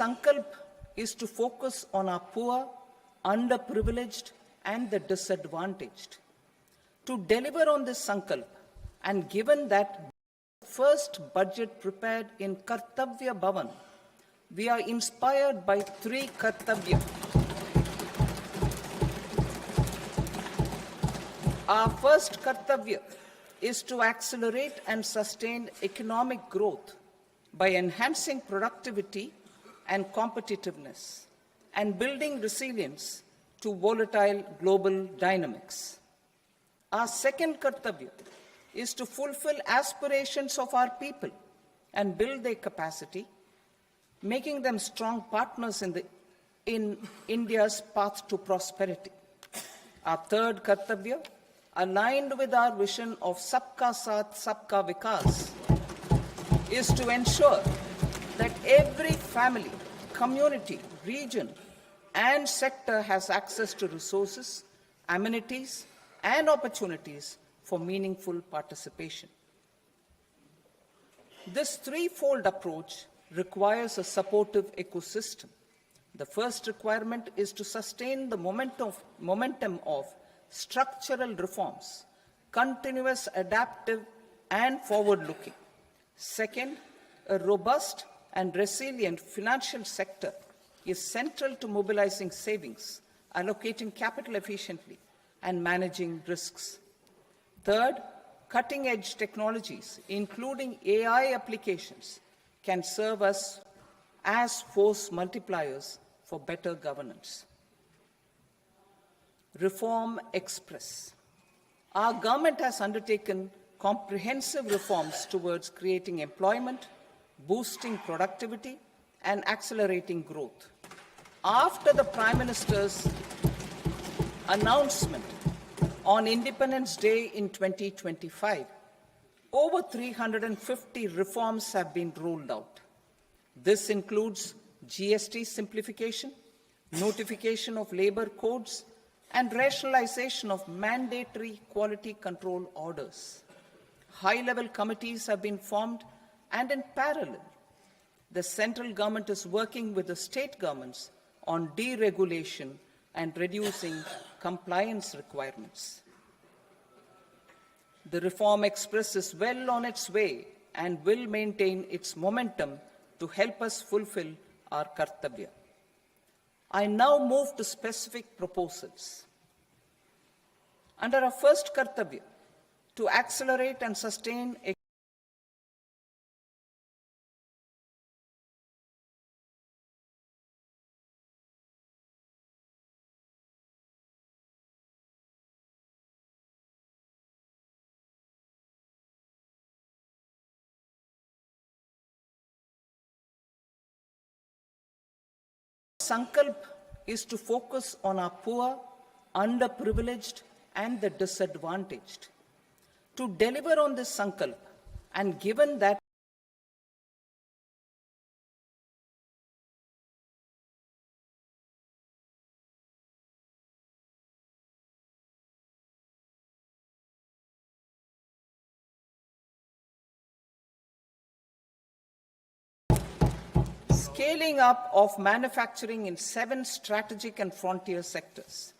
sankalp is to focus on our poor, underprivileged, and the disadvantaged. To deliver on this sankalp, and given that first budget prepared in Kartavya Bhawan, we are inspired by three Kartavya. Our first Kartavya is to accelerate and sustain economic growth by enhancing productivity and competitiveness and building resilience to volatile global dynamics. Our second Kartavya is to fulfill aspirations of our people and build their capacity, making them strong partners in India's path to prosperity. Our third Kartavya, aligned with our vision of Sabka Saath, Sabka Vikas, is to ensure that every family, community, region, and sector has access to resources, amenities, and opportunities for meaningful participation. This threefold approach requires a supportive ecosystem. The first requirement is to sustain the momentum of structural reforms, continuous, adaptive, and forward-looking. Second, a robust and resilient financial sector is central to mobilizing savings, allocating capital efficiently, and managing risks. Third, cutting-edge technologies, including AI applications, can serve us as force multipliers for better governance. Reform Express. Our government has undertaken comprehensive reforms towards creating employment, boosting productivity, and accelerating growth. After the Prime Minister's announcement on Independence Day in 2025, over 350 reforms have been rolled out. This includes GST simplification, notification of labor codes, and rationalization of mandatory quality control orders. High-level committees have been formed, and in parallel, the central government is working with the state governments on deregulation and reducing compliance requirements. The Reform Express is well on its way and will maintain its momentum to help us fulfill our Kartavya. I now move to specific proposals. Under our first Kartavya, to accelerate and sustain sankalp is to focus on our poor, underprivileged, and the disadvantaged. To deliver on this sankalp, and given that scaling up of manufacturing in 7 strategic and frontier sectors.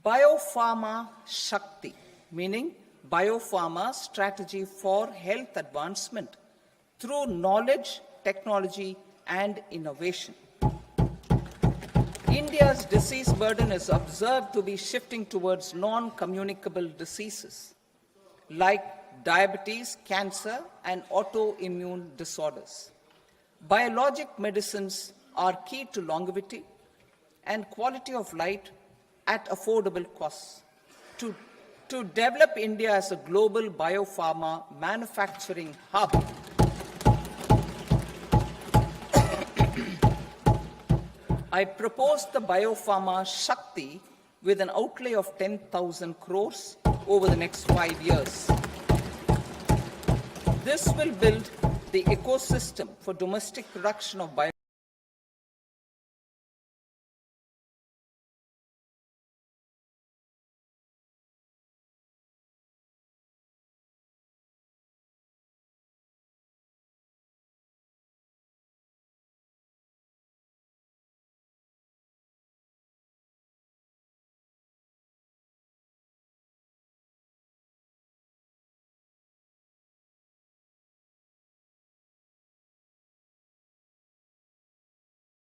Biopharma Shakti, meaning biopharma strategy for health advancement through knowledge, technology, and innovation. India's disease burden is observed to be shifting towards non-communicable diseases like diabetes, cancer, and autoimmune disorders. Biologic medicines are key to longevity and quality of life at affordable costs. To develop India as a global biopharma manufacturing hub, I propose the Biopharma Shakti with an outlay of 10,000 crores over the next 5 years. This will build the ecosystem for domestic production of bio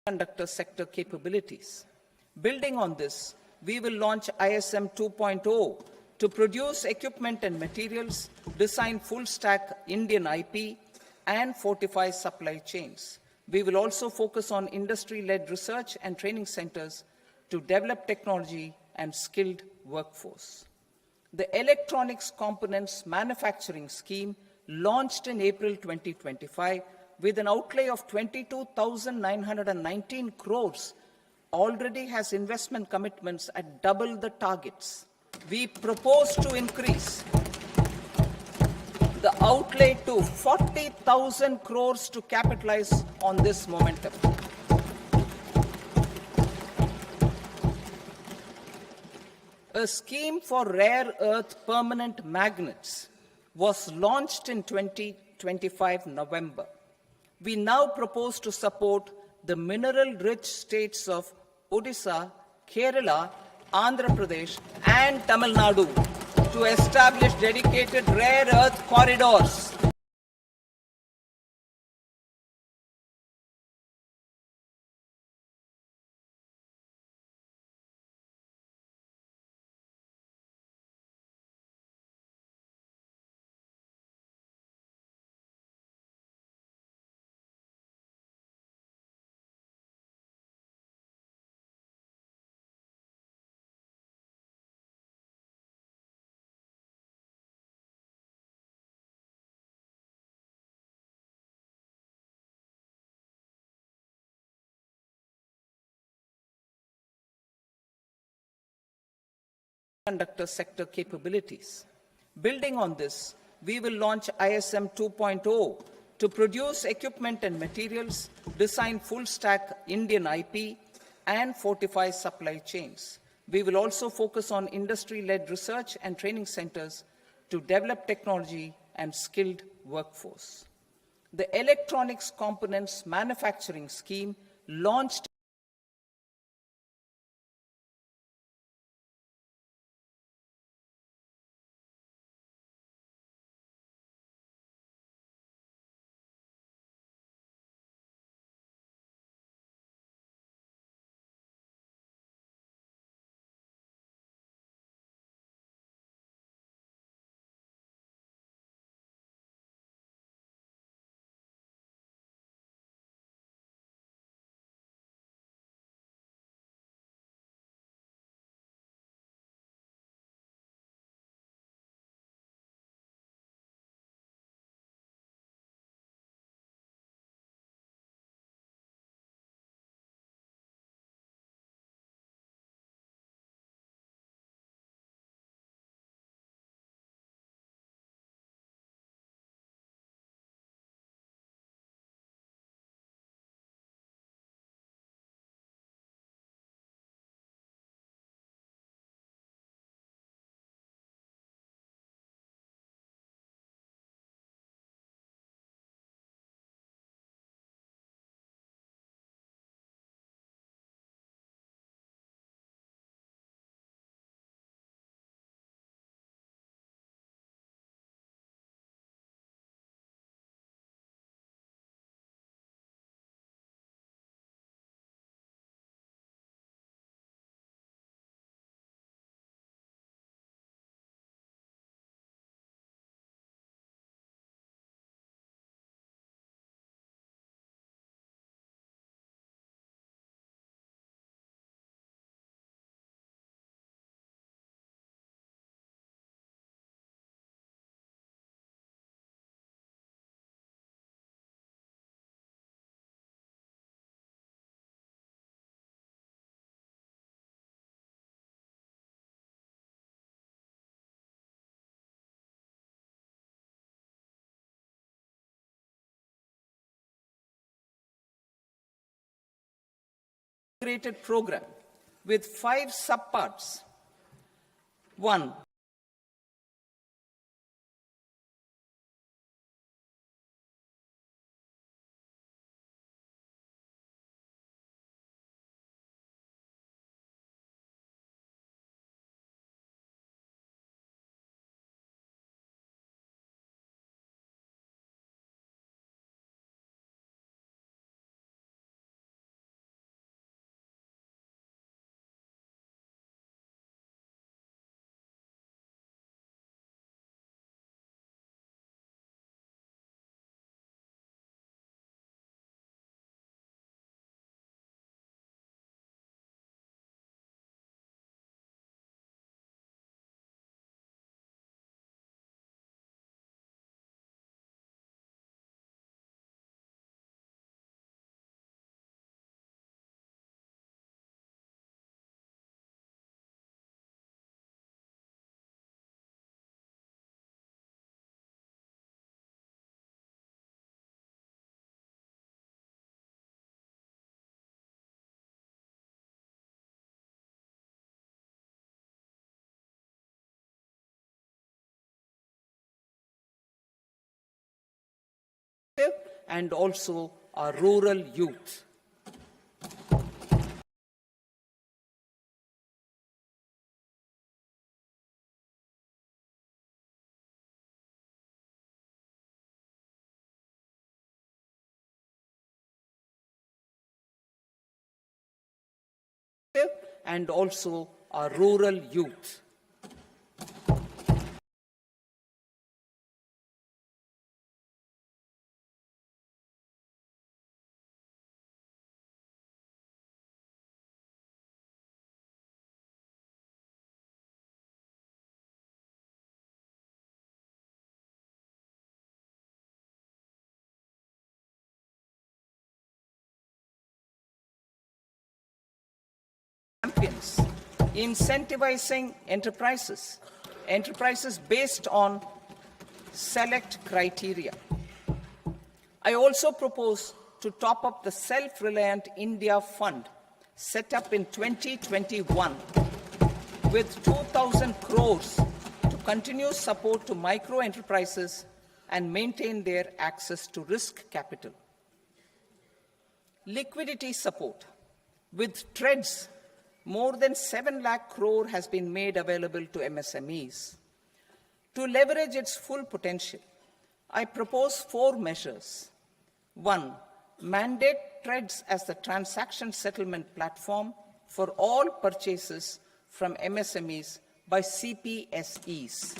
semiconductor sector capabilities. Building on this, we will launch ISM 2.0 to produce equipment and materials, design full-stack Indian IP, and fortify supply chains. We will also focus on industry-led research and training centers to develop technology and skilled workforce. The Electronics Components Manufacturing Scheme, launched in April 2025 with an outlay of 22,919 crores, already has investment commitments at double the targets. We propose to increase the outlay to 40,000 crores to capitalize on this momentum. A scheme for rare earth permanent magnets was launched in 2025 November. We now propose to support the mineral-rich states of Odisha, Kerala, Andhra Pradesh, and Tamil Nadu to establish dedicated rare earth corridors. Semiconductor sector capabilities. Building on this, we will launch ISM 2.0 to produce equipment and materials, design full-stack Indian IP, and fortify supply chains. We will also focus on industry-led research and training centers to develop technology and skilled workforce. The Electronics Components Manufacturing Scheme, launched integrated program with 5 subparts. 1. and also our rural youth. And also our rural youth. Champions, incentivizing enterprises based on select criteria. I also propose to top up the Self-Reliant India Fund set up in 2021 with 2,000 crores to continue support to micro enterprises and maintain their access to risk capital. Liquidity support. With TREDS, more than 7 lakh crore has been made available to MSMEs. To leverage its full potential, I propose 4 measures. 1, mandate TREDS as the transaction settlement platform for all purchases from MSMEs by CPSEs,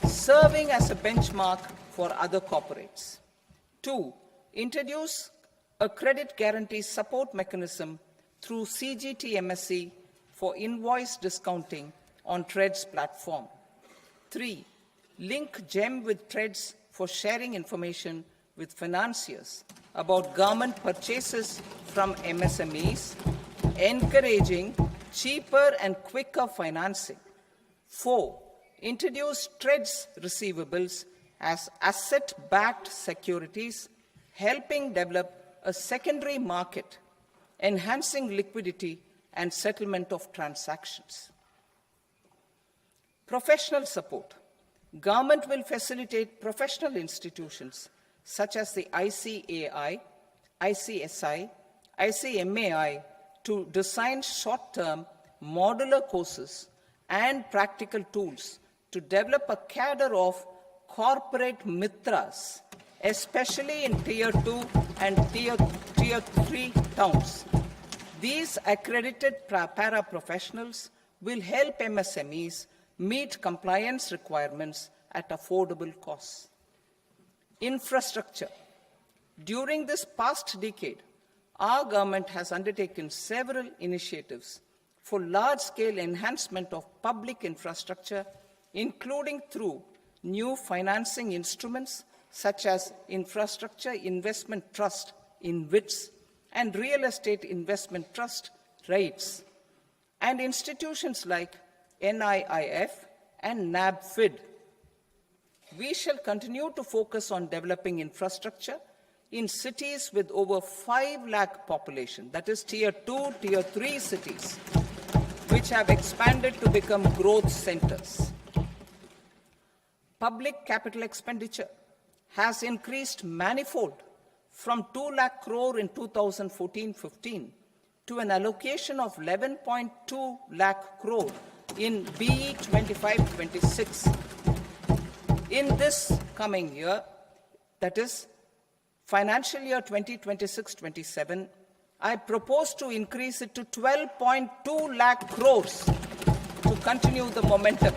serving as a benchmark for other corporates. 2, introduce a credit guarantee support mechanism through CGTMSE for invoice discounting on TREDS platform. 3, link GEM with TREDS for sharing information with financiers about government purchases from MSMEs, encouraging cheaper and quicker financing. 4, introduce TREDS receivables as asset-backed securities, helping develop a secondary market, enhancing liquidity and settlement of transactions. Professional support. Government will facilitate professional institutions such as the ICAI, ICSI, ICMAI to design short-term modular courses and practical tools to develop a cadre of corporate mitras, especially in Tier 2 and Tier 3 towns. These accredited para-professionals will help MSMEs meet compliance requirements at affordable costs. Infrastructure. During this past decade, our government has undertaken several initiatives for large-scale enhancement of public infrastructure, including through new financing instruments such as Infrastructure Investment Trust (InvITs) and Real Estate Investment Trust (REITs), and institutions like NIIF and NABFID. We shall continue to focus on developing infrastructure in cities with over 5 lakh population, that is Tier 2, Tier 3 cities, which have expanded to become growth centers. Public capital expenditure has increased manifold from 2 lakh crore in 2014-15 to an allocation of 11.2 lakh crore in BE 25-26. In this coming year, that is financial year 2026-27, I propose to increase it to 12.2 lakh crores to continue the momentum.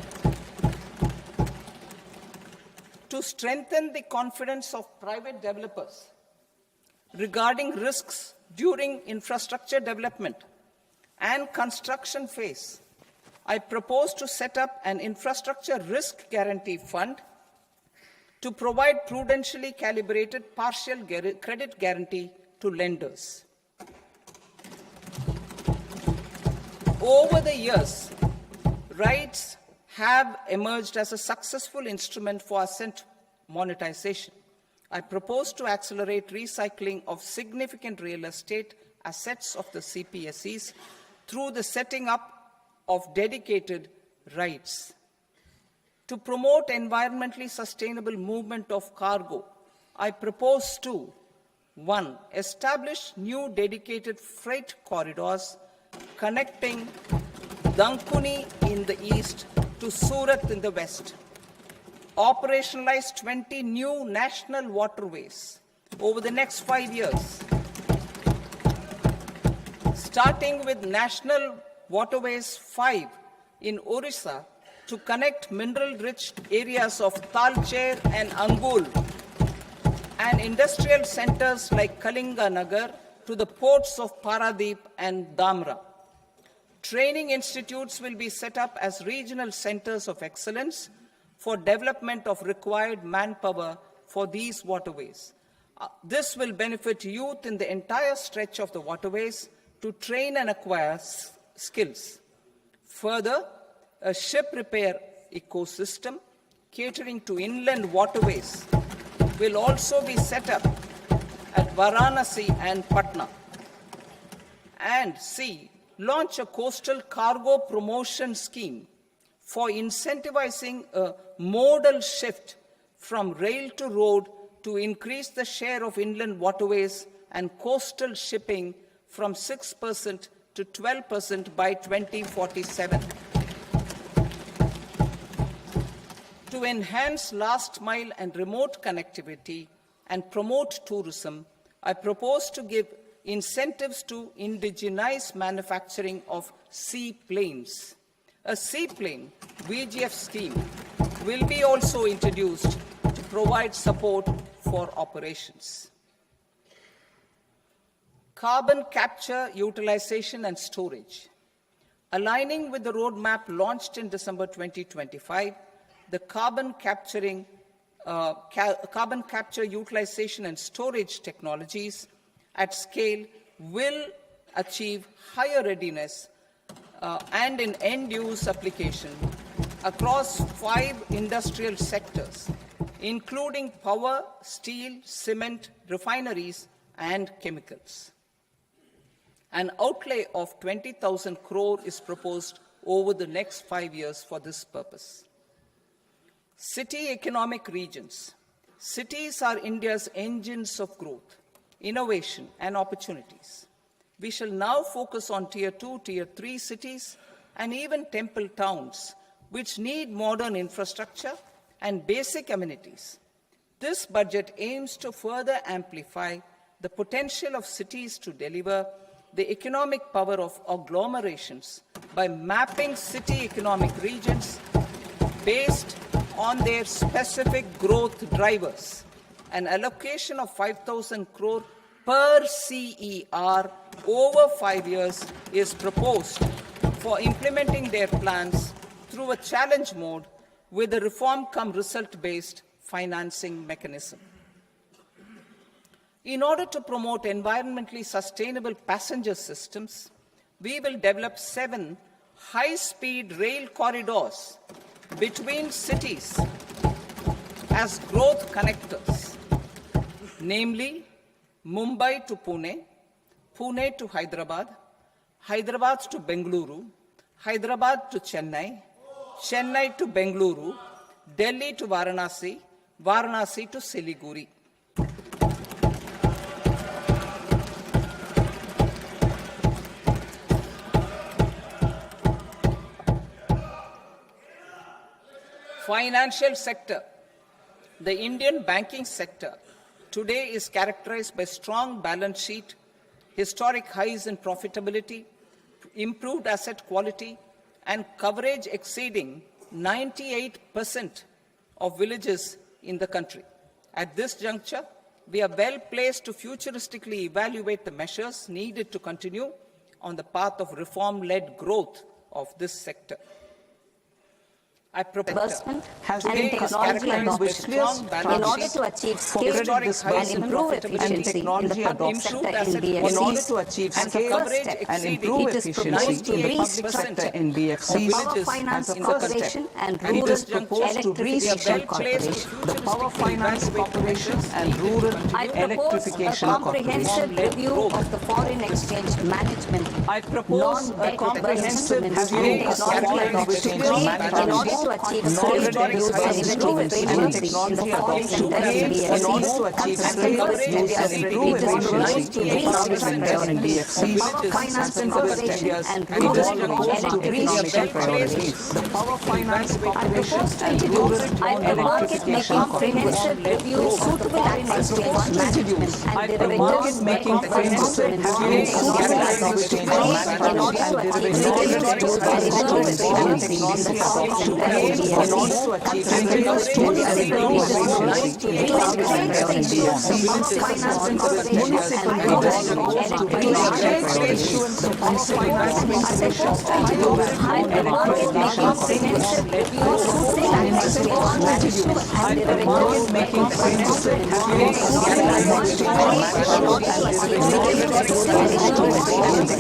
To strengthen the confidence of private developers regarding risks during infrastructure development and construction phase, I propose to set up an infrastructure risk guarantee fund to provide prudentially calibrated partial credit guarantee to lenders. Over the years, REITs have emerged as a successful instrument for asset monetization. I propose to accelerate recycling of significant real estate assets of the CPSEs through the setting up of dedicated REITs. To promote environmentally sustainable movement of cargo, I propose to 1. Establish new dedicated freight corridors connecting Dankuni in the east to Surat in the west. Operationalize 20 new national waterways over the next 5 years, starting with National Waterways 5 in Orissa to connect mineral-rich areas of Talcher and Angul and industrial centers like Kalinga Nagar to the ports of Paradeep and Dhamra. Training institutes will be set up as regional centers of excellence for development of required manpower for these waterways. This will benefit youth in the entire stretch of the waterways to train and acquire skills. Further, a ship repair ecosystem catering to inland waterways will also be set up at Varanasi and Patna. And C, launch a coastal cargo promotion scheme for incentivizing a modal shift from rail to road to increase the share of inland waterways and coastal shipping from 6% to 12% by 2047. To enhance last mile and remote connectivity and promote tourism, I propose to give incentives to indigenize manufacturing of seaplanes. A seaplane VGF scheme will be also introduced to provide support for operations. Carbon capture, utilization, and storage. Aligning with the roadmap launched in December 2025, the carbon capture, utilization, and storage technologies at scale will achieve higher readiness and in end-use application across 5 industrial sectors, including power, steel, cement, refineries, and chemicals. An outlay of 20,000 crore is proposed over the next 5 years for this purpose. City economic regions. Cities are India's engines of growth, innovation, and opportunities. We shall now focus on Tier 2, Tier 3 cities, and even temple towns, which need modern infrastructure and basic amenities. This budget aims to further amplify the potential of cities to deliver the economic power of agglomerations by mapping city economic regions based on their specific growth drivers. An allocation of 5,000 crore per CER over 5 years is proposed for implementing their plans through a challenge mode with a reform-cum-result-based financing mechanism. In order to promote environmentally sustainable passenger systems, we will develop 7 high-speed rail corridors between cities as growth connectors, namely Mumbai to Pune, Pune to Hyderabad, Hyderabad to Bengaluru, Hyderabad to Chennai, Chennai to Bengaluru, Delhi to Varanasi, Varanasi to Siliguri. Financial sector. The Indian banking sector today is characterized by strong balance sheet, historic highs in profitability, improved asset quality, and coverage exceeding 98% of villages in the country. At this juncture, we are well placed to futuristically evaluate the measures needed to continue on the path of reform-led growth of this sector. I propose has been technology adoption in order to achieve scale and improve efficiency in the public sector in BFCs. As a first step, it is proposed to restructure the Power Finance Corporation and Rural Electrification Corporation. The Power Finance Corporation and Rural Electrification Corporation. I propose a comprehensive review of the foreign exchange management, I propose a comprehensive review of technology adoption in order to achieve nor scale, did it use and improve efficiency in the form centers in in order to achieve scale, use and improve efficiency in the public sector and DFCs, finance and conservation India's and evolved rural approach to economic priorities. The Power Finance Corporation and Rural I advocate making Electrification comprehensive review suitable access to fund management and derivatives by comprehensive suitable access to in order to achieve scale, use and improve efficiency in the form centers in in order to achieve scale, use and improve efficiency in the public sector and DFCs, finance conservation and evolved rural approach to economic priorities. The Power Finance Corporation and Rural I advocate making comprehensive review suitable access to fund management and derivatives by comprehensive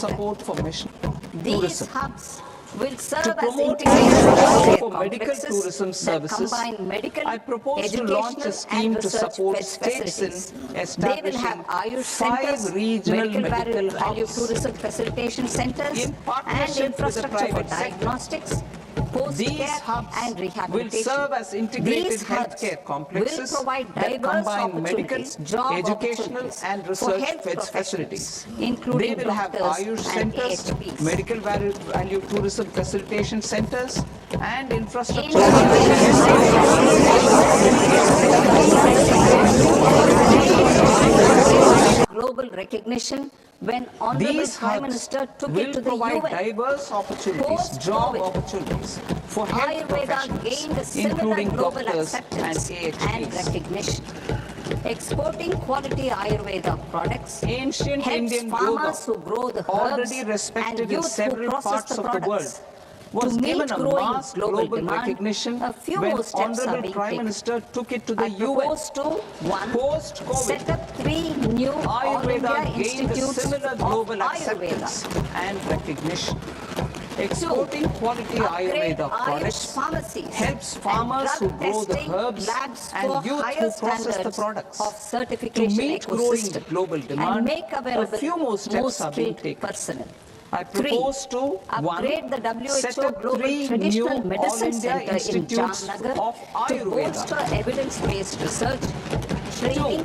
support for mission These tourism. hubs will To serve as promote integrated healthcare for medical complexes tourism that services, combine medical, I propose to launch a educational scheme and to research support states in facilities. They will have establishing Ayush 5 centers, regional medical medical value hubs. tourism facilitation centers, In and partnership with the infrastructure for private sector. diagnostics, These post-care hubs and will rehabilitation. serve as integrated These hubs healthcare complexes will provide that diverse combine medical, opportunities, job educational opportunities and for research health facilities. professionals, including They will have doctors Ayush and centers, AHPs. medical value tourism facilitation centers, and infrastructure. Global recognition when Honorable These Prime hubs Minister took it will to the provide UN. diverse opportunities, Post-COVID, job opportunities for health Ayurveda gained a professionals, similar including global doctors and acceptance and AHPs. recognition. Exporting quality Ayurveda products Ancient helps Indian farmers yoga, who grow the herbs already respected and in youth who several process parts the of the products. world, was To meet given a growing mass global global demand, recognition a few when more steps are Honorable being Prime taken. Minister took it to the I UN. propose to, one, Post-COVID, set up 3 new All Ayurveda India gained a Institutes similar of global Ayurveda. acceptance and recognition. Exporting quality Upgrade Ayurveda Ayush products pharmacies helps and farmers drug who grow the testing herbs labs and for youth higher who process the standards products. of To certification meet growing ecosystem global and demand, make a available few more more steps are being skilled taken. personnel. I propose to Upgrade the set WHO up Global 3 Traditional new Medicine All-India Center in institutes Jamnagar of to Ayurveda. bolster evidence-based research, training,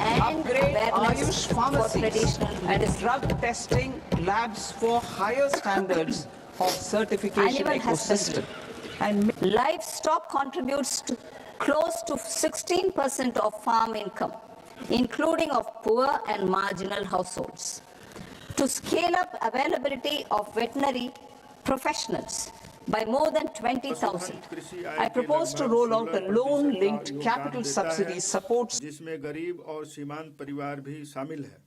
and Upgrade awareness Ayush for pharmacies traditional and medicine. drug testing labs for higher standards of certification Animal ecosystem. And Livestock contributes to close to 16% of farm income, including of poor and marginal households. To scale up availability of veterinary professionals by more than 20,000, I propose to roll out a loan-linked capital subsidy support जिसमें गरीब और सीमांत परिवार भी शामिल है।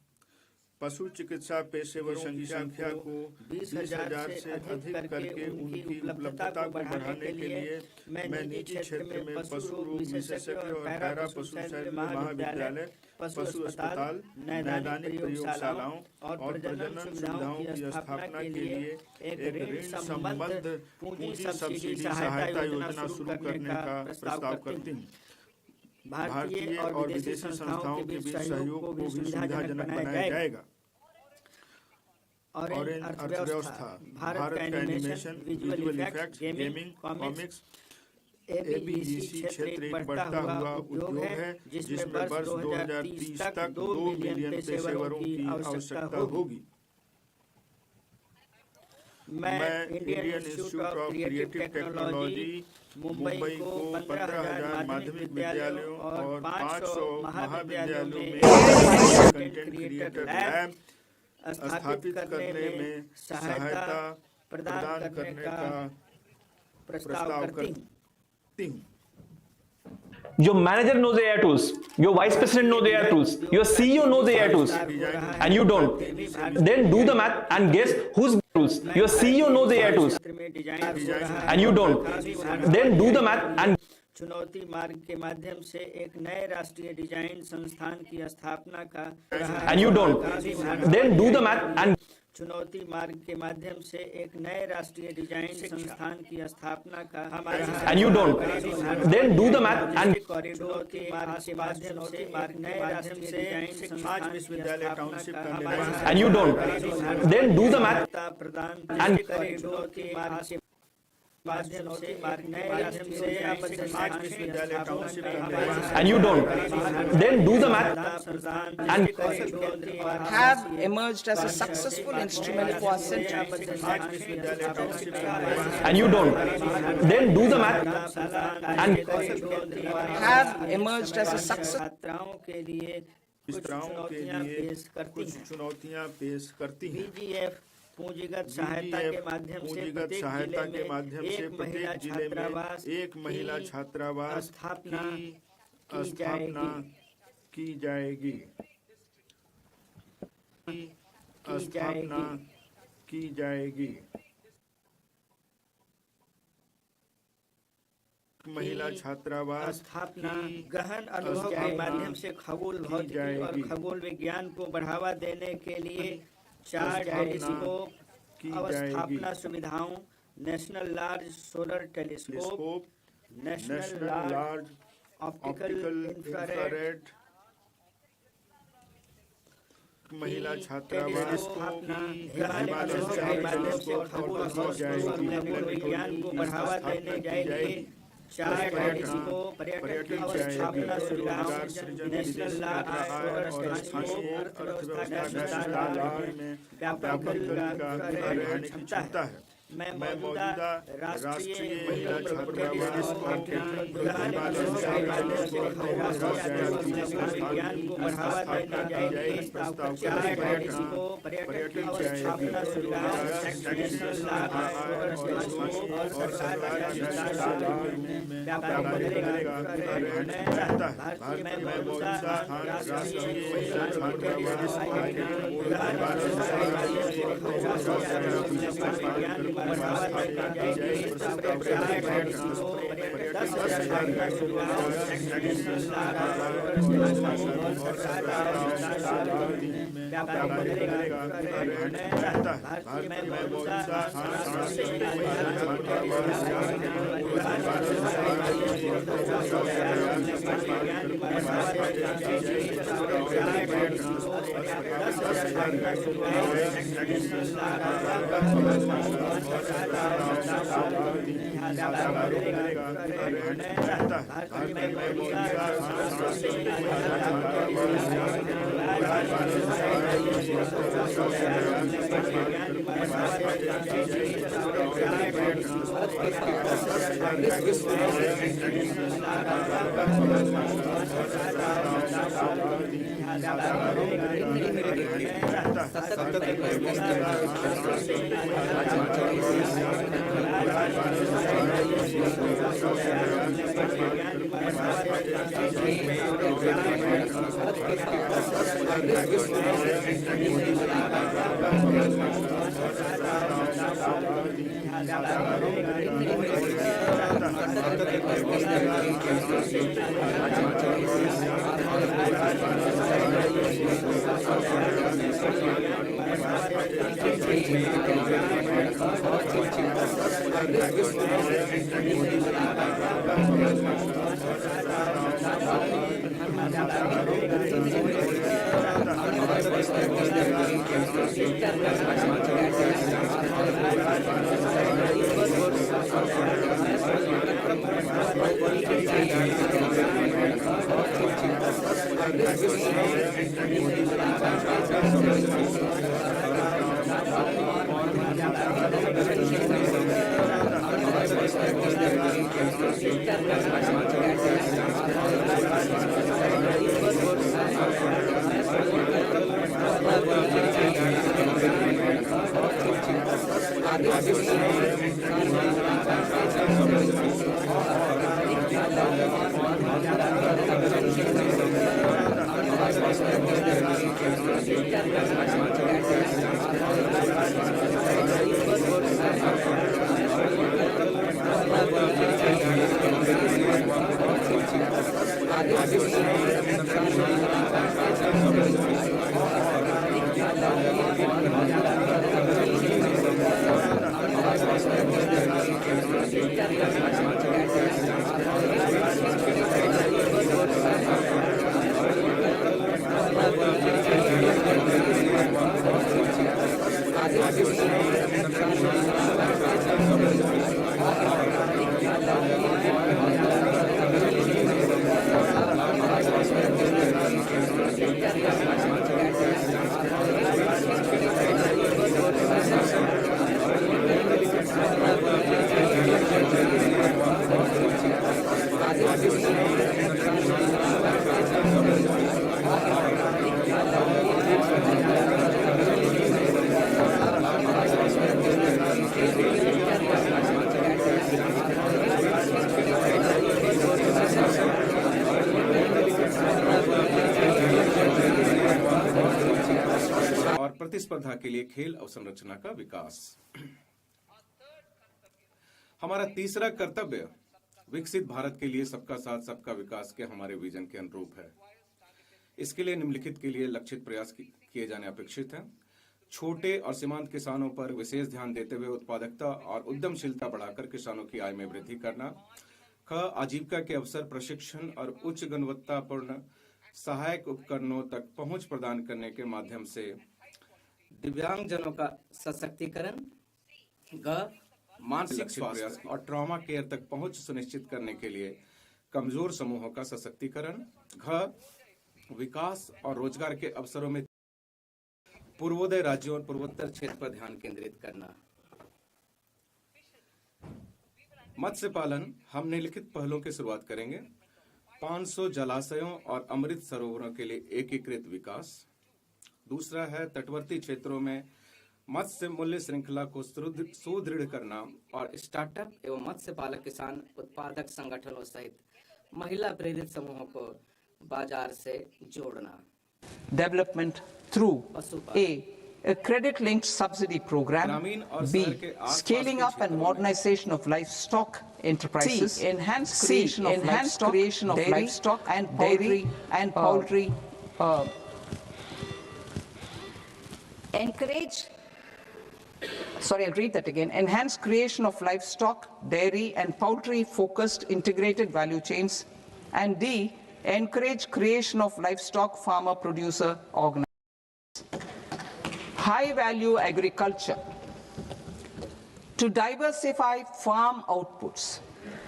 पशु चिकित्सा पेशेवरों की संख्या को 20,000 से अधिक करके उनकी उपलब्धता को बढ़ाने के लिए मैं निजी क्षेत्र में पशु रोग विशेषज्ञ और पैरा पशु शल्य महाविद्यालय, पशु अस्पताल, नैदानिक प्रयोगशालाओं और प्रजनन सुविधाओं की स्थापना के लिए एक ऋण संबद्ध पूंजी सब्सिडी सहायता योजना शुरू करने का प्रस्ताव करती हूँ। भारतीय और विदेशी संस्थाओं के बीच सहयोग को भी सुविधाजनक बनाया जाएगा। ऑरेंज अर्थव्यवस्था, भारत का animation, visual effects, gaming, comics, AVGC क्षेत्र एक बढ़ता हुआ उद्योग है जिसमें वर्ष 2030 तक 2 मिलियन पेशेवरों की आवश्यकता होगी। मैं Indian institute of creative technology Mumbai को 15,000 माध्यमिक विद्यालयों और 500 महाविद्यालयों में कंटेंट क्रिएटर लैब स्थापित करने में सहायता प्रदान करने का प्रस्ताव करती हूँ। Your manager knows AI tools, your vice president knows AI tools, your CEO knows AI tools, and you don't. Then do the math and guess whose tools. Your CEO knows AI tools, and you don't. Then do the math and चुनौती मार्ग के माध्यम से एक नए राष्ट्रीय design संस्थान की स्थापना का and you don't. Then do the math and चुनौती मार्ग के माध्यम से एक नए राष्ट्रीय डिजाइन संस्थान की स्थापना का and you don't. Then do the math and corridor के मार्ग के माध्यम से एक नए राष्ट्रीय डिजाइन संस्थान विश्वविद्यालय टाउनशिप का and you don't. Then do the math प्रदान and कॉरिडोर के मार्ग के माध्यम से एक नए राष्ट्रीय विश्वविद्यालय township and you don't. Then do the math and have emerged as a successful instrument for our century. and you don't. Then do the math and Have emerged as a success. छात्राओं के लिए कुछ चुनौतियां पेश करती हैं। BGF पूंजीगत सहायता के माध्यम से प्रत्येक जिले में एक महिला छात्रावास स्थापना की जाएगी। महिला छात्रावास स्थापना गहन अनुभव के माध्यम से खगोल भौतिकी और खगोल विज्ञान को बढ़ावा देने के लिए 4 टेलीस्कोप की अवस्थापना जाएगी। सुविधाओं, national large solar telescope, national large optical infrared महिला छात्रावास को विज्ञान को बढ़ावा देने जाएगी। 4 टेलीस्कोप पर्यटन अवस्थापना सुविधाओं, नेशनल लार्ज सोलर टेलीस्कोप में व्यापक बढ़ाने की क्षमता है। मैं मौजूदा राष्ट्रीय महिला छात्रावास विज्ञान को बढ़ावा देने जाएगी। 4 टेलीस्कोप पर्यटन अवस्थापना सुविधाओं, नेशनल लार्ज और सरकारी मैं मौजूदा राष्ट्रीय महिला छात्रावास विज्ञान को बढ़ावा देने जाएगी। और प्रतिस्पर्धा के लिए खेल अवसंरचना का विकास। हमारा तीसरा कर्तव्य विकसित भारत के लिए सबका साथ सबका विकास के हमारे विजन के अनुरूप है। इसके लिए निम्नलिखित के लिए लक्षित प्रयास किए जाने अपेक्षित हैं। छोटे और सीमांत किसानों पर विशेष ध्यान देते हुए उत्पादकता और उद्यमशीलता बढ़ाकर किसानों की आय में वृद्धि करना। ख, आजीविका के अवसर, प्रशिक्षण और उच्च गुणवत्तापूर्ण सहायक उपकरणों तक पहुंच प्रदान करने के माध्यम से दिव्यांगजनों का सशक्तिकरण। ग, मानसिक स्वास्थ्य और ट्रॉमा केयर तक पहुंच सुनिश्चित करने के लिए कमजोर समूहों का सशक्तिकरण। घ, विकास और रोजगार के अवसरों में पूर्वोदय राज्यों और पूर्वोत्तर क्षेत्र पर ध्यान केंद्रित करना। मत्स्य पालन, हम निम्नलिखित पहलों की शुरुआत करेंगे। 500 जलाशयों और अमृत सरोवरों के लिए एकीकृत विकास। दूसरा है तटवर्ती क्षेत्रों में मत्स्य मूल्य श्रृंखला को सुदृढ़ करना और स्टार्टअप एवं मत्स्य पालक किसान उत्पादक संगठनों सहित महिला प्रेरित समूहों को बाजार से जोड़ना। Development through a credit-linked subsidy program, B, scaling up and modernization of livestock enterprises, C, enhanced creation of livestock and poultry encourage. Sorry, I'll read that again. Enhance creation of livestock, dairy and poultry focused integrated value chains. And D, encourage creation of livestock farmer producer organizations. High value agriculture. To diversify farm outputs,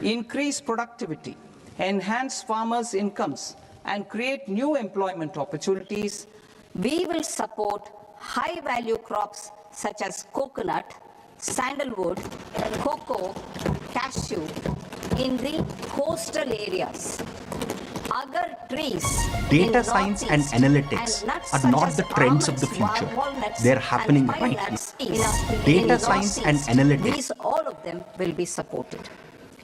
increase productivity, enhance farmers' incomes and create new employment opportunities, We will support high value crops such as coconut, sandalwood, cocoa, cashew in the coastal areas. Agar trees Data in science and northeast analytics and nuts are such not as the trends of the almonds, future. walnuts, They're and happening pine right nuts now. in Data science and northeast. analytics. These, all of them will be supported.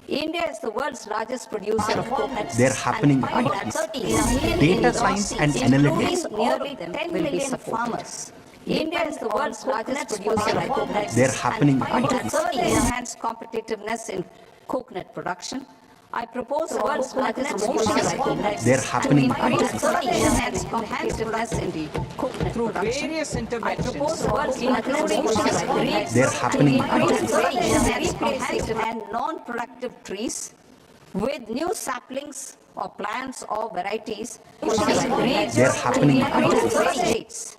India is the world's largest producer of coconuts. They're happening and pine right nuts now. in Data science and analytics. Nearly 10 million farmers. India is the world's largest producer of coconuts. They're happening and pine right nuts. now. Further enhance competitiveness in coconut production. I propose the world's largest producer of coconuts. They're happening right now. Further enhance competitiveness in the coconut through production. various I propose interventions. the world's largest producer of coconuts. They're happening right now. Further enhance competitive and non-productive trees with new saplings or plants or varieties. They're happening right now. States.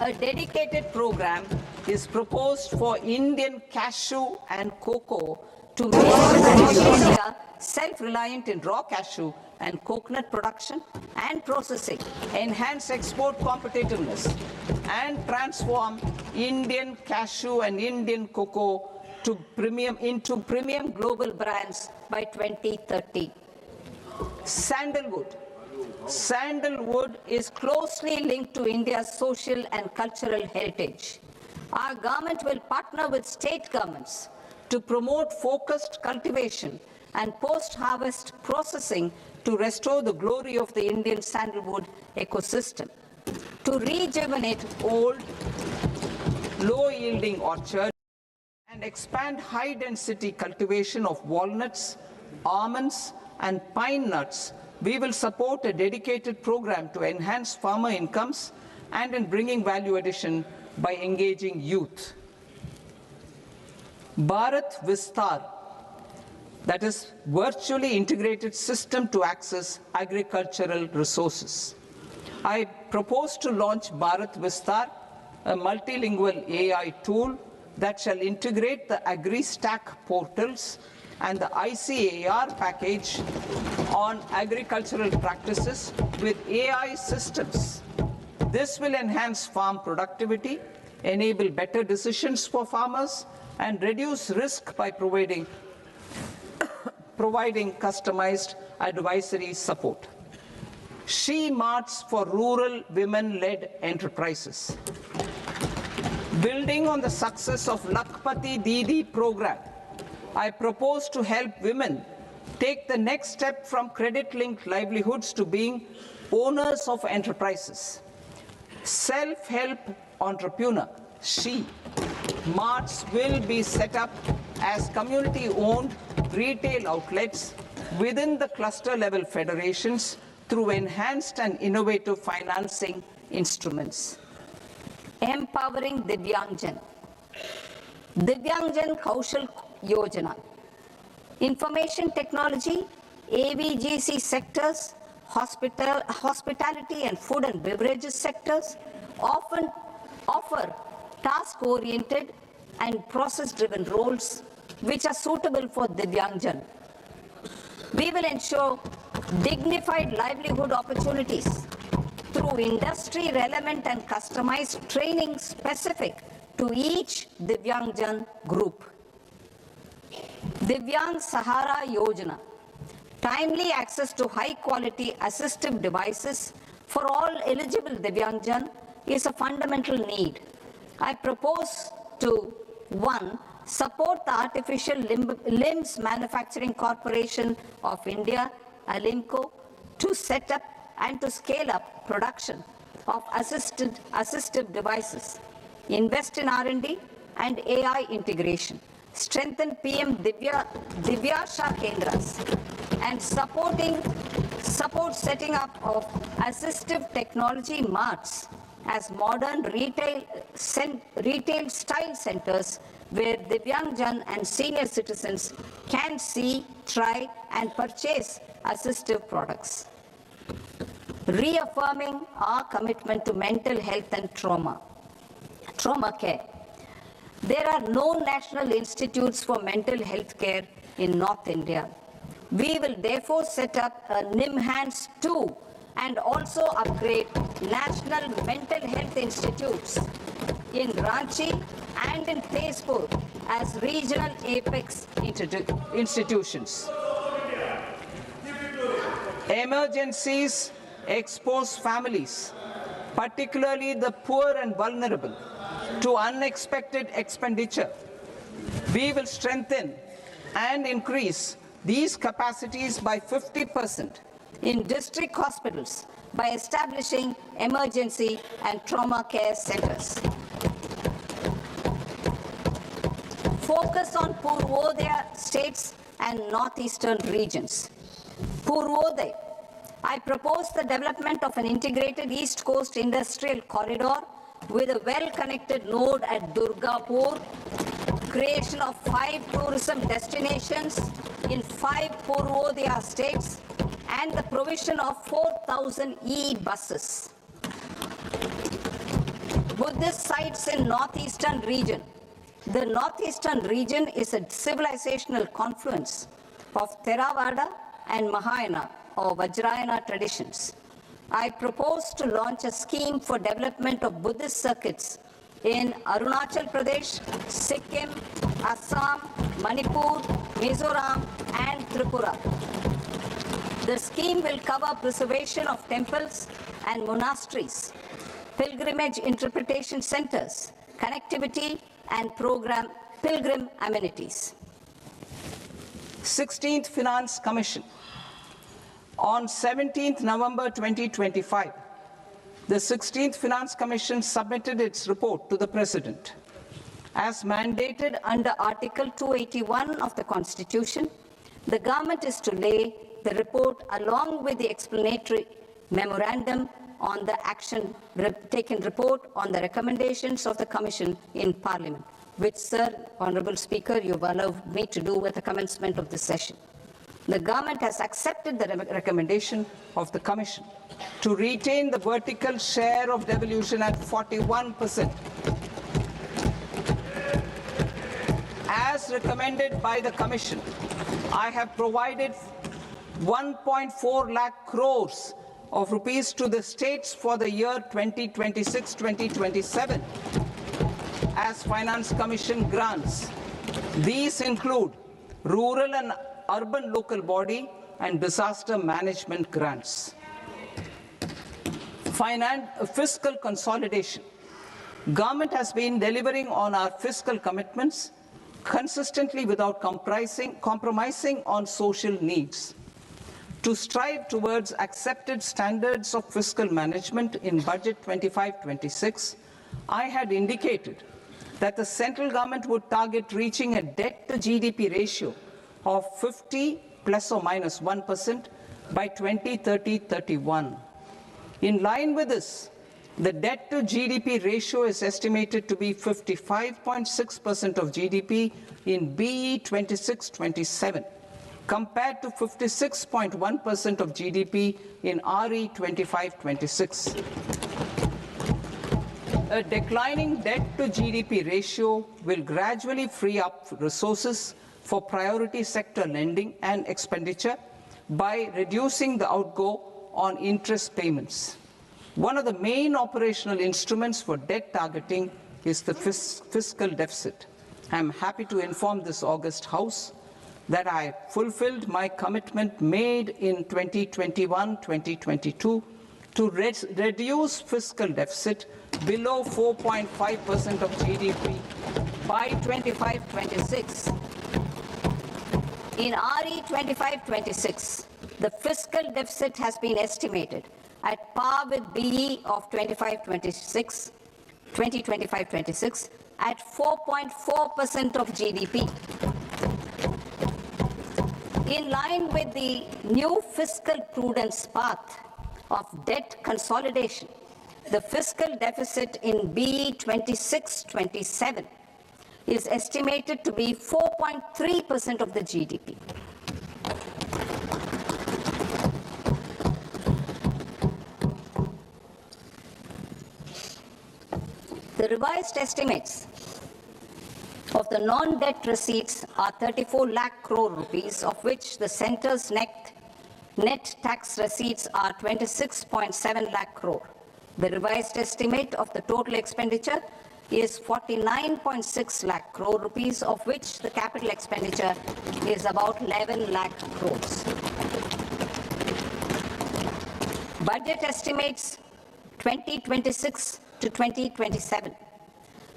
A dedicated program is proposed for Indian cashew and cocoa to make India self-reliant in raw cashew and coconut production and processing, enhance export competitiveness, and transform Indian cashew and Indian cocoa into premium global brands by 2030. Sandalwood. Sandalwood is closely linked to India's social and cultural heritage. Our government will partner with state governments to promote focused cultivation and post-harvest processing to restore the glory of the Indian sandalwood ecosystem, to rejuvenate old, low-yielding orchards, and expand high-density cultivation of walnuts, almonds, and pine nuts. We will support a dedicated program to enhance farmer incomes and in bringing value addition by engaging youth. Bharat Vistar, that is virtually integrated system to access agricultural resources. I propose to launch Bharat Vistar, a multilingual AI tool that shall integrate the AgriStack portals and the ICAR package on agricultural practices with AI systems. This will enhance farm productivity, enable better decisions for farmers, and reduce risk by providing customized advisory support. She Marts for rural women-led enterprises. Building on the success of Lakpati Didi program, I propose to help women take the next step from credit-linked livelihoods to being owners of enterprises. Self-help entrepreneur, She Marts will be set up as community-owned retail outlets within the cluster-level federations through enhanced and innovative financing instruments. empowering Divyangjan. Divyangjan Kaushal Yojana. Information technology, AVGC sectors, hospitality and food and beverages sectors often offer task-oriented and process-driven roles which are suitable for Divyangjan. We will ensure dignified livelihood opportunities through industry-relevant and customized training specific to each Divyangjan group. Divyang Sahara Yojana. Timely access to high-quality assistive devices for all eligible Divyangjan is a fundamental need. I propose to 1. Support the Artificial Limbs Manufacturing Corporation of India, Alimco, to set up and to scale up production of assistive devices. Invest in R&D and AI integration. Strengthen PM Divyasha Kendras and support setting up of assistive technology marts as modern retail style centers where Divyangjan and senior citizens can see, try and purchase assistive products. Reaffirming our commitment to mental health and trauma care. There are no national institutes for mental health care in North India. We will therefore set up a NIMHANS 2 and also upgrade national mental health institutes in Ranchi and in Tezpur as regional apex institutions. Emergencies expose families, particularly the poor and vulnerable, to unexpected expenditure. We will strengthen and increase these capacities by 50% in district hospitals by establishing emergency and trauma care centers. Focus on Purvodaya states and northeastern regions. Purvodaya. I propose the development of an integrated East Coast industrial corridor with a well-connected node at Durgapur, creation of 5 tourism destinations in 5 Purvodaya states, and the provision of 4,000 e-buses. Buddhist sites in northeastern region. The northeastern region is a civilizational confluence of Theravada and Mahayana or Vajrayana traditions. I propose to launch a scheme for development of Buddhist circuits in Arunachal Pradesh, Sikkim, Assam, Manipur, Mizoram, and Tripura. The scheme will cover preservation of temples and monasteries, pilgrimage interpretation centers, connectivity, and pilgrim amenities. 16th Finance Commission. On 17th November 2025, the 16th Finance Commission submitted its report to the President. As mandated under Article 281 of the Constitution, the government is to lay the report along with the explanatory memorandum on the action taken report on the recommendations of the Commission in Parliament, which, Sir, Honourable Speaker, you've allowed me to do at the commencement of this session. The government has accepted the recommendation of the Commission to retain the vertical share of devolution at 41%. As recommended by the Commission, I have provided 1.4 lakh crores of rupees to the states for the year 2026-2027 as Finance Commission grants. These include rural and urban local body and disaster management grants. Fiscal consolidation. Government has been delivering on our fiscal commitments consistently without compromising on social needs. To strive towards accepted standards of fiscal management in Budget 25-26, I had indicated that the central government would target reaching a debt-to-GDP ratio of 50 plus or minus 1% by 2030-31. In line with this, The debt to GDP ratio is estimated to be 55.6% of GDP in BE 26-27, compared to 56.1% of GDP in RE 25-26. A declining debt to GDP ratio will gradually free up resources for priority sector lending and expenditure by reducing the outgo on interest payments. One of the main operational instruments for debt targeting is the fiscal deficit. I am happy to inform this august House that I fulfilled my commitment made in 2021-2022 to reduce fiscal deficit below 4.5% of GDP by 25-26. In RE 25-26, the fiscal deficit has been estimated at par with BE of 2025-26 at 4.4% of GDP. In line with the new fiscal prudence path of debt consolidation, the fiscal deficit in BE 26-27 is estimated to be 4.3% of the GDP. The revised estimates of the non-debt receipts are 34 lakh crore rupees, of which the centre's net tax receipts are 26.7 lakh crore. The revised estimate of the total expenditure is 49.6 lakh crore rupees, of which the capital expenditure is about 11 lakh crores. Budget estimates 2026 to 2027.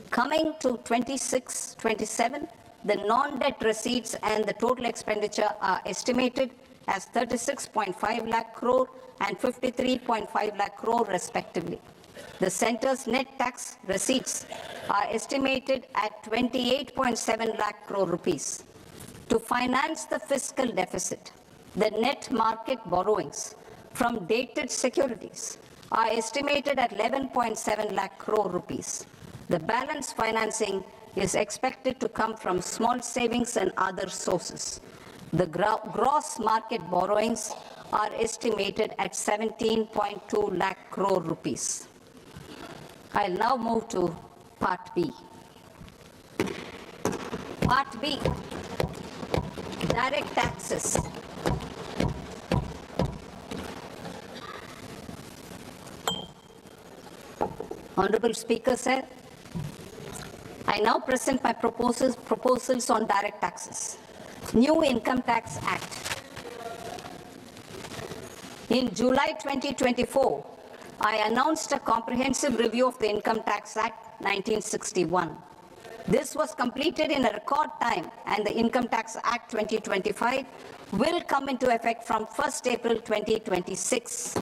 Coming to 26-27, the non-debt receipts and the total expenditure are estimated as 36.5 lakh crore and 53.5 lakh crore respectively. The centre's net tax receipts are estimated at 28.7 lakh crore rupees. To finance the fiscal deficit, the net market borrowings from dated securities are estimated at 11.7 lakh crore rupees. The balance financing is expected to come from small savings and other sources. The gross market borrowings are estimated at 17.2 lakh crore rupees. I'll now move to Part B. Part B, direct taxes. Honorable Speaker, sir, I now present my proposals on direct taxes. New Income Tax Act. In July 2024, I announced a comprehensive review of the Income Tax Act 1961. This was completed in a record time, and the Income Tax Act 2025 will come into effect from 1st April 2026.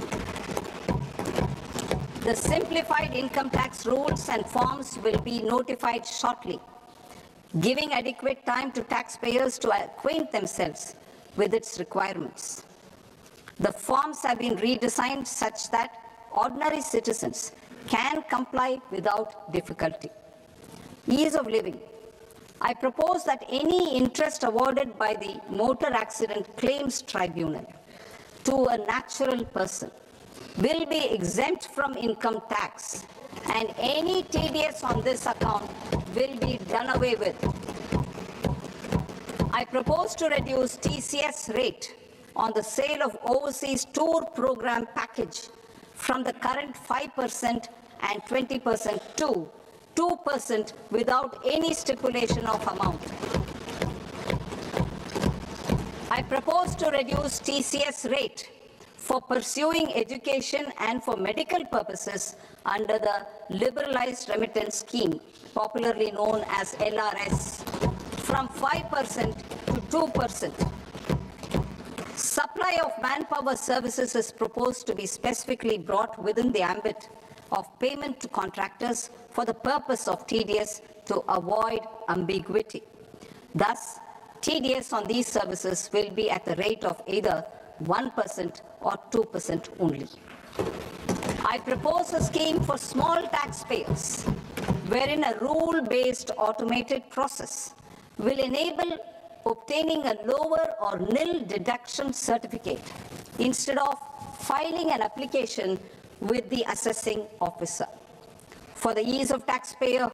The simplified income tax rules and forms will be notified shortly, giving adequate time to taxpayers to acquaint themselves with its requirements. The forms have been redesigned such that ordinary citizens can comply without difficulty. Ease of living. I propose that any interest awarded by the Motor Accident Claims Tribunal to a natural person will be exempt from income tax, and any TDS on this account will be done away with. I propose to reduce TCS rate on the sale of overseas tour program package from the current 5% and 20% to 2% without any stipulation of amount. I propose to reduce TCS rate for pursuing education and for medical purposes under the Liberalized Remittance Scheme, popularly known as LRS, from 5% to 2%. Supply of manpower services is proposed to be specifically brought within the ambit of payment to contractors for the purpose of TDS to avoid ambiguity. Thus, TDS on these services will be at the rate of either 1% or 2% only. I propose a scheme for small taxpayers, wherein a rule-based automated process will enable obtaining a lower or nil deduction certificate instead of filing an application with the assessing officer. For the ease of taxpayer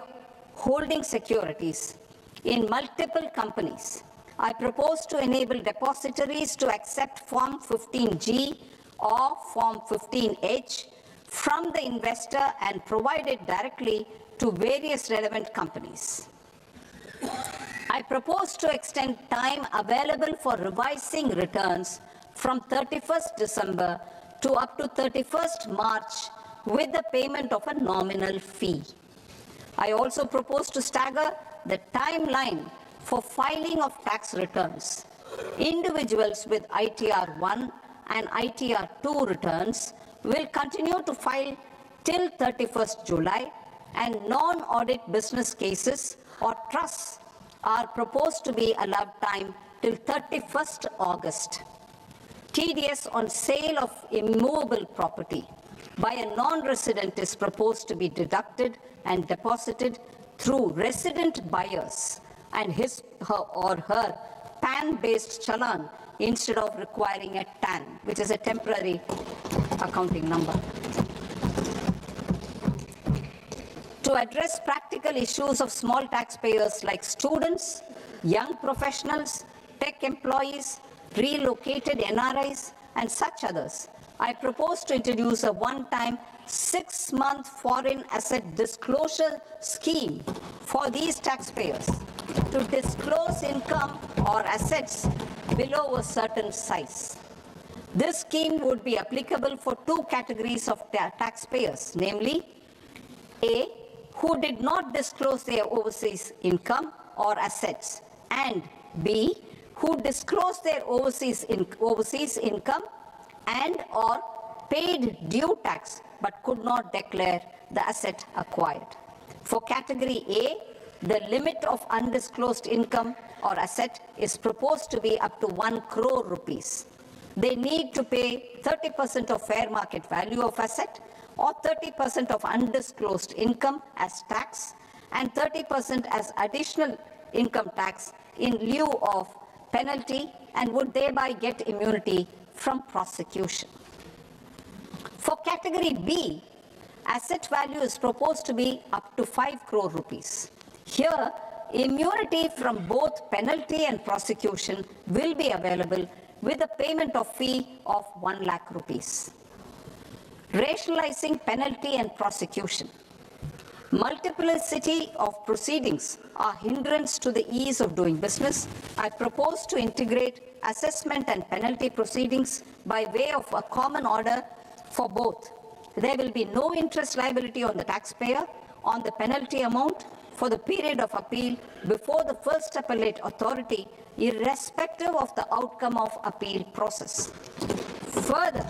holding securities in multiple companies, I propose to enable depositories to accept Form 15G or Form 15H from the investor and provide it directly to various relevant companies. I propose to extend time available for revising returns from 31st December to up to 31st March with the payment of a nominal fee. I also propose to stagger the timeline for filing of tax returns. Individuals with ITR 1 and ITR 2 returns will continue to file till 31st July, and non-audit business cases or trusts are proposed to be allowed time till 31st August. TDS on sale of immovable property by a non-resident is proposed to be deducted and deposited through resident buyers and his or her PAN-based challan instead of requiring a TAN, which is a temporary accounting number. To address practical issues of small taxpayers like students, young professionals, tech employees, relocated NRIs, and such others, I propose to introduce a one-time 6-month foreign asset disclosure scheme for these taxpayers to disclose income or assets below a certain size. This scheme would be applicable for two categories of taxpayers, namely A, who did not disclose their overseas income or assets, and B, who disclosed their overseas income and or paid due tax but could not declare the asset acquired. For category A, the limit of undisclosed income or asset is proposed to be up to 1 crore rupees. They need to pay 30% of fair market value of asset or 30% of undisclosed income as tax and 30% as additional income tax in lieu of penalty, and would thereby get immunity from prosecution. For category B, asset value is proposed to be up to 5 crore rupees. Here, immunity from both penalty and prosecution will be available with a payment of fee of 1 lakh rupees. Rationalizing penalty and prosecution. Multiplicity of proceedings are hindrance to the ease of doing business. I propose to integrate assessment and penalty proceedings by way of a common order for both. There will be no interest liability on the taxpayer on the penalty amount for the period of appeal before the first appellate authority, irrespective of the outcome of appeal process. Further,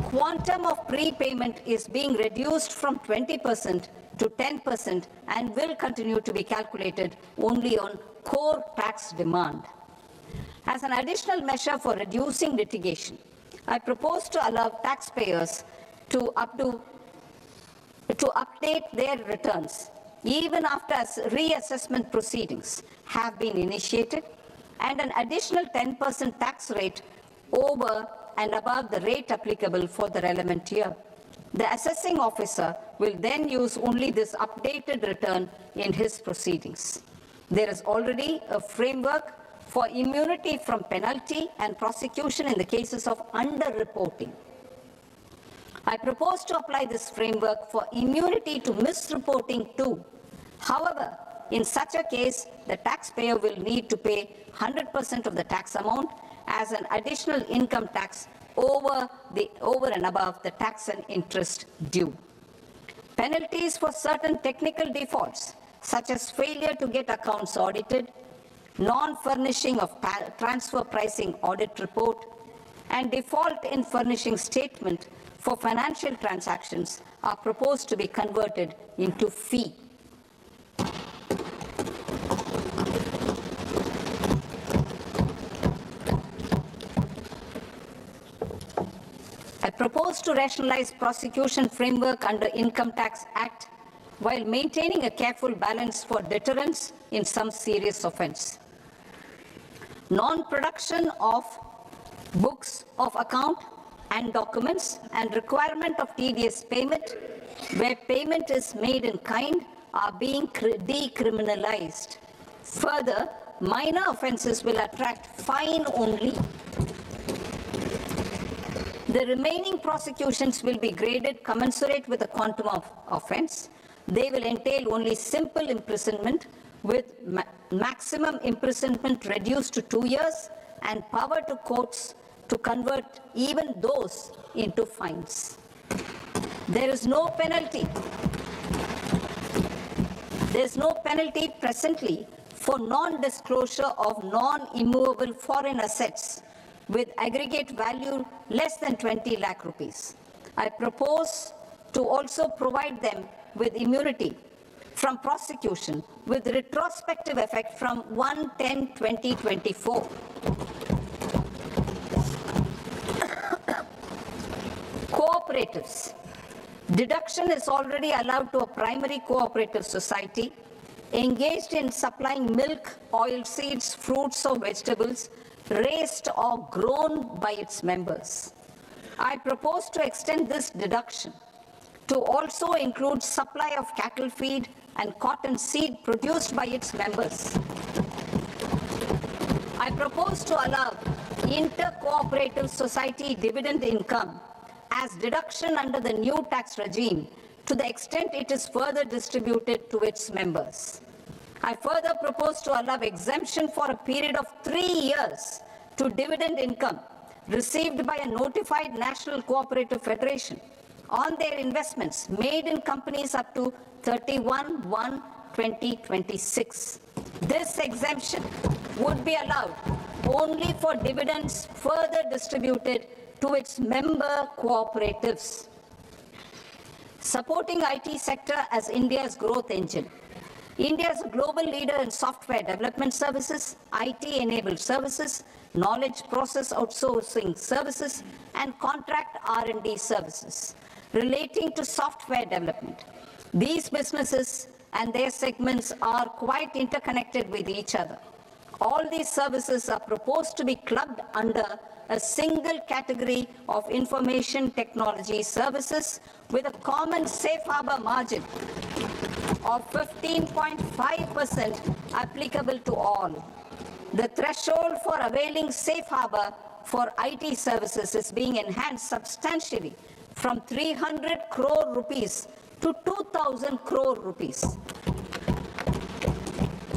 quantum of prepayment is being reduced from 20% to 10% and will continue to be calculated only on core tax demand. As an additional measure for reducing litigation, I propose to allow taxpayers to update their returns even after reassessment proceedings have been initiated, and an additional 10% tax rate over and above the rate applicable for the relevant year. The assessing officer will then use only this updated return in his proceedings. There is already a framework for immunity from penalty and prosecution in the cases of underreporting. I propose to apply this framework for immunity to misreporting too. However, in such a case, the taxpayer will need to pay 100% of the tax amount as an additional income tax over and above the tax and interest due. Penalties for certain technical defaults, such as failure to get accounts audited, non-furnishing of transfer pricing audit report, and default in furnishing statement for financial transactions are proposed to be converted into fee. I propose to rationalize prosecution framework under Income Tax Act while maintaining a careful balance for deterrence in some serious offence. Non-production of books of account and documents and requirement of TDS payment where payment is made in kind are being decriminalized. Further, minor offences will attract fine only. The remaining prosecutions will be graded commensurate with the quantum of offence. They will entail only simple imprisonment with maximum imprisonment reduced to 2 years and power to courts to convert even those into fines. There is no penalty. There is no penalty presently for non-disclosure of non-immovable foreign assets with aggregate value less than 20 lakh rupees. I propose to also provide them with immunity from prosecution with retrospective effect from 1/10/2024. Cooperatives. Deduction is already allowed to a primary cooperative society engaged in supplying milk, oilseeds, fruits or vegetables raised or grown by its members. I propose to extend this deduction to also include supply of cattle feed and cotton seed produced by its members. I propose to allow inter-cooperative society dividend income as deduction under the new tax regime to the extent it is further distributed to its members. I further propose to allow exemption for a period of 3 years to dividend income received by a notified national cooperative federation on their investments made in companies up to 31/1/2026. This exemption would be allowed only for dividends further distributed to its member cooperatives. Supporting IT sector as India's growth engine. India is a global leader in software development services, IT-enabled services, knowledge process outsourcing services, and contract R&D services relating to software development. These businesses and their segments are quite interconnected with each other. All these services are proposed to be clubbed under a single category of information technology services with a common safe harbor margin of 15.5% applicable to all. The threshold for availing safe harbor for IT services is being enhanced substantially from 300 crore rupees to 2,000 crore rupees.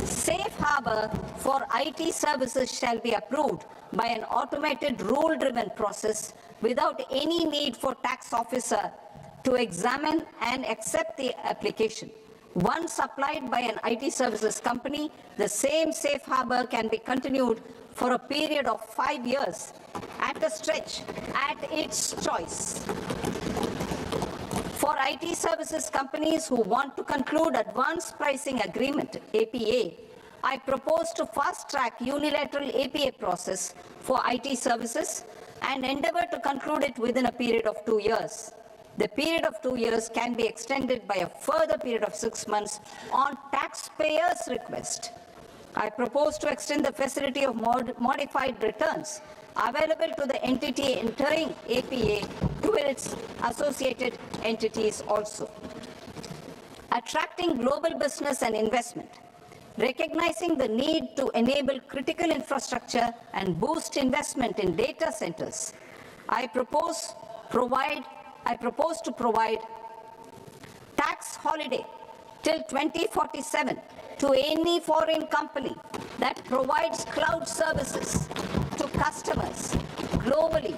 Safe harbor for IT services shall be approved by an automated rule-driven process without any need for tax officer to examine and accept the application. Once applied by an IT services company, the same safe harbor can be continued for a period of 5 years at a stretch at its choice. For IT services companies who want to conclude advanced pricing agreement, APA, I propose to fast-track unilateral APA process for IT services and endeavor to conclude it within a period of 2 years. The period of 2 years can be extended by a further period of 6 months on taxpayers' request. I propose to extend the facility of modified returns available to the entity entering APA to its associated entities also. Attracting global business and investment. Recognizing the need to enable critical infrastructure and boost investment in data centers, I propose to provide tax holiday till 2047 to any foreign company that provides cloud services to customers globally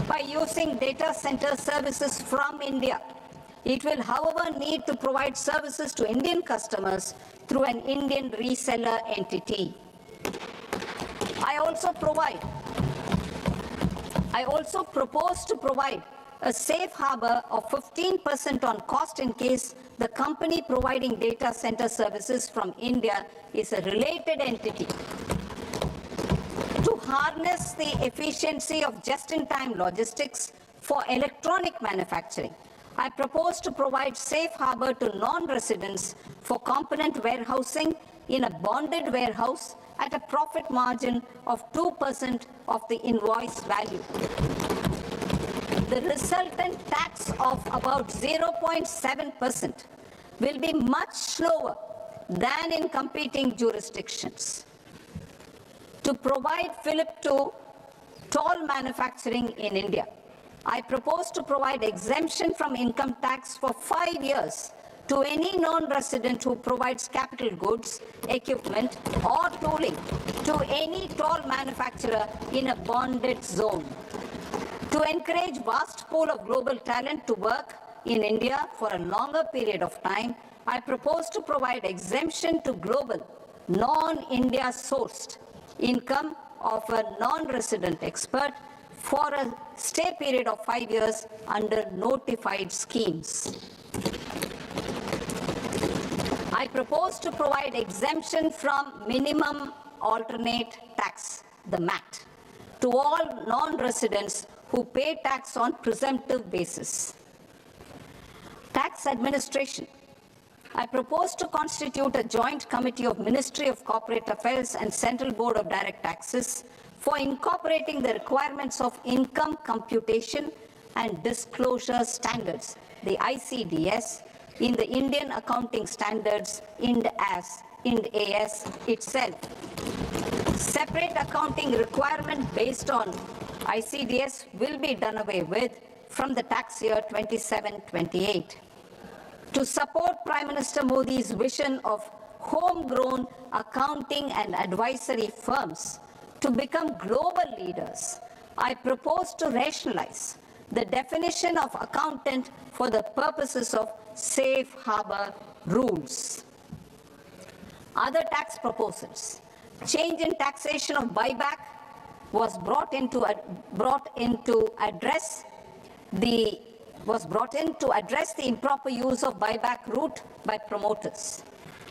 by using data center services from India. It will, however, need to provide services to Indian customers through an Indian reseller entity. I also propose to provide a safe harbor of 15% on cost in case the company providing data center services from India is a related entity. To harness the efficiency of just-in-time logistics for electronic manufacturing. I propose to provide safe harbor to non-residents for component warehousing in a bonded warehouse at a profit margin of 2% of the invoice value. The resultant tax of about 0.7% will be much lower than in competing jurisdictions. To provide fillip to toll manufacturing in India, I propose to provide exemption from income tax for 5 years to any non-resident who provides capital goods, equipment, or tooling to any toll manufacturer in a bonded zone. To encourage vast pool of global talent to work in India for a longer period of time, I propose to provide exemption to global, non-India sourced income of a non-resident expert for a stay period of 5 years under notified schemes. I propose to provide exemption from minimum alternate tax, the MAT, to all non-residents who pay tax on presumptive basis. Tax administration. I propose to constitute a joint committee of Ministry of Corporate Affairs and Central Board of Direct Taxes for incorporating the requirements of income computation and disclosure standards, the ICDS, in the Indian Accounting Standards, Ind AS itself. Separate accounting requirement based on ICDS will be done away with from the tax year 27-28. To support Prime Minister Modi's vision of homegrown accounting and advisory firms to become global leaders, I propose to rationalize the definition of accountant for the purposes of safe harbor rules. Other tax proposals. Change in taxation of buyback was brought in to address the improper use of buyback route by promoters.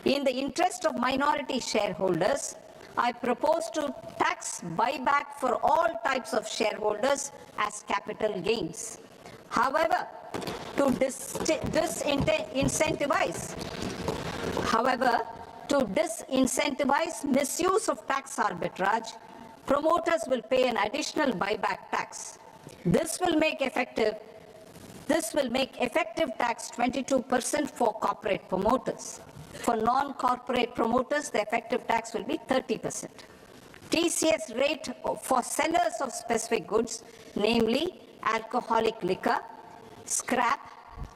In the interest of minority shareholders, I propose to tax buyback for all types of shareholders as capital gains. However, to disincentivize misuse of tax arbitrage, promoters will pay an additional buyback tax. This will make effective tax 22% for corporate promoters. For non-corporate promoters, the effective tax will be 30%. TCS rate for sellers of specific goods, namely alcoholic liquor, scrap,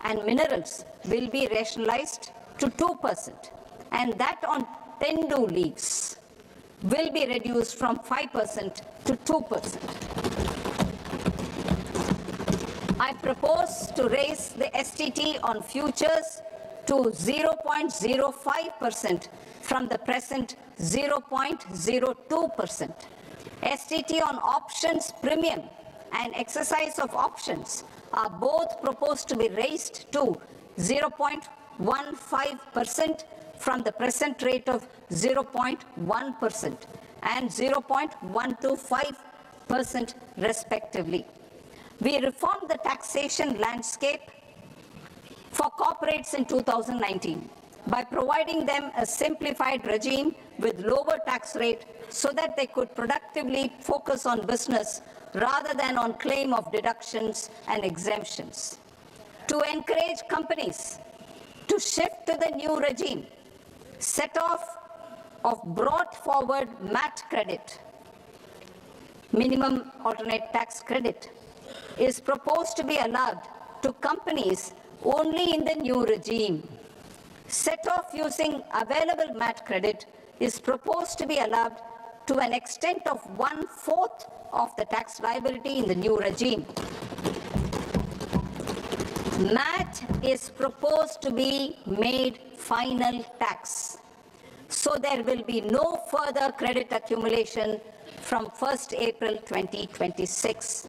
and minerals, will be rationalized to 2%, and that on tendu leaves will be reduced from 5% to 2%. I propose to raise the STT on futures to 0.05% from the present 0.02%. STT on options premium and exercise of options are both proposed to be raised to 0.15% from the present rate of 0.1% and 0.125% respectively. We reformed the taxation landscape for corporates in 2019 by providing them a simplified regime with lower tax rate so that they could productively focus on business rather than on claim of deductions and exemptions. To encourage companies to shift to the new regime, set off of brought forward MAT credit, minimum alternate tax credit, is proposed to be allowed to companies only in the new regime. Set off using available MAT credit is proposed to be allowed to an extent of 1/4 of the tax liability in the new regime. MAT is proposed to be made final tax, so there will be no further credit accumulation from 1st April 2026.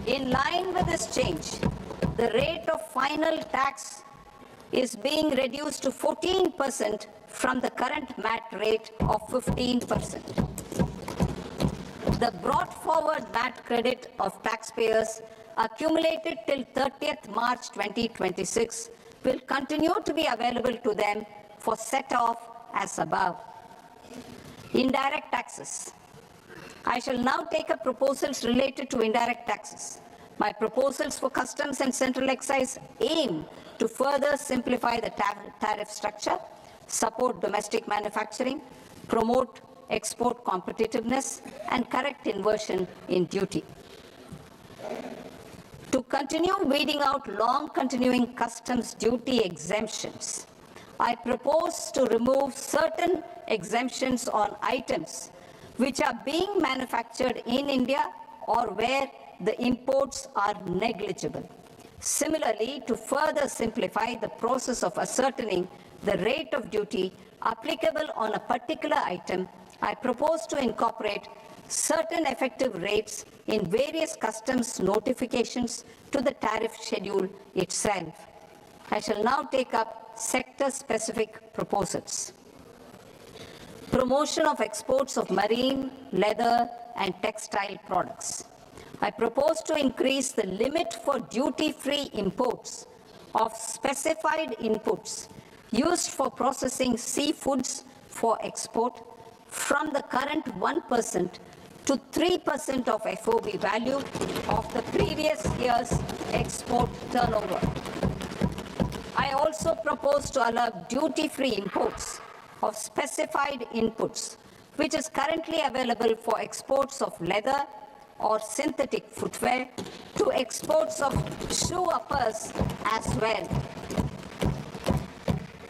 In line with this change, the rate of final tax is being reduced to 14% from the current MAT rate of 15%. The brought forward MAT credit of taxpayers accumulated till 30th March 2026 will continue to be available to them for set-off as above. Indirect taxes. I shall now take up proposals related to indirect taxes. My proposals for customs and central excise aim to further simplify the tariff structure, support domestic manufacturing, promote export competitiveness, and correct inversion in duty. To continue weeding out long-continuing customs duty exemptions, I propose to remove certain exemptions on items which are being manufactured in India or where the imports are negligible. Similarly, to further simplify the process of ascertaining the rate of duty applicable on a particular item, I propose to incorporate certain effective rates in various customs notifications to the tariff schedule itself. I shall now take up sector-specific proposals. Promotion of exports of marine, leather, and textile products. I propose to increase the limit for duty-free imports of specified inputs used for processing seafoods for export from the current 1% to 3% of FOB value of the previous year's export turnover. I also propose to allow duty-free imports of specified inputs, which is currently available for exports of leather or synthetic footwear, to exports of shoe uppers as well.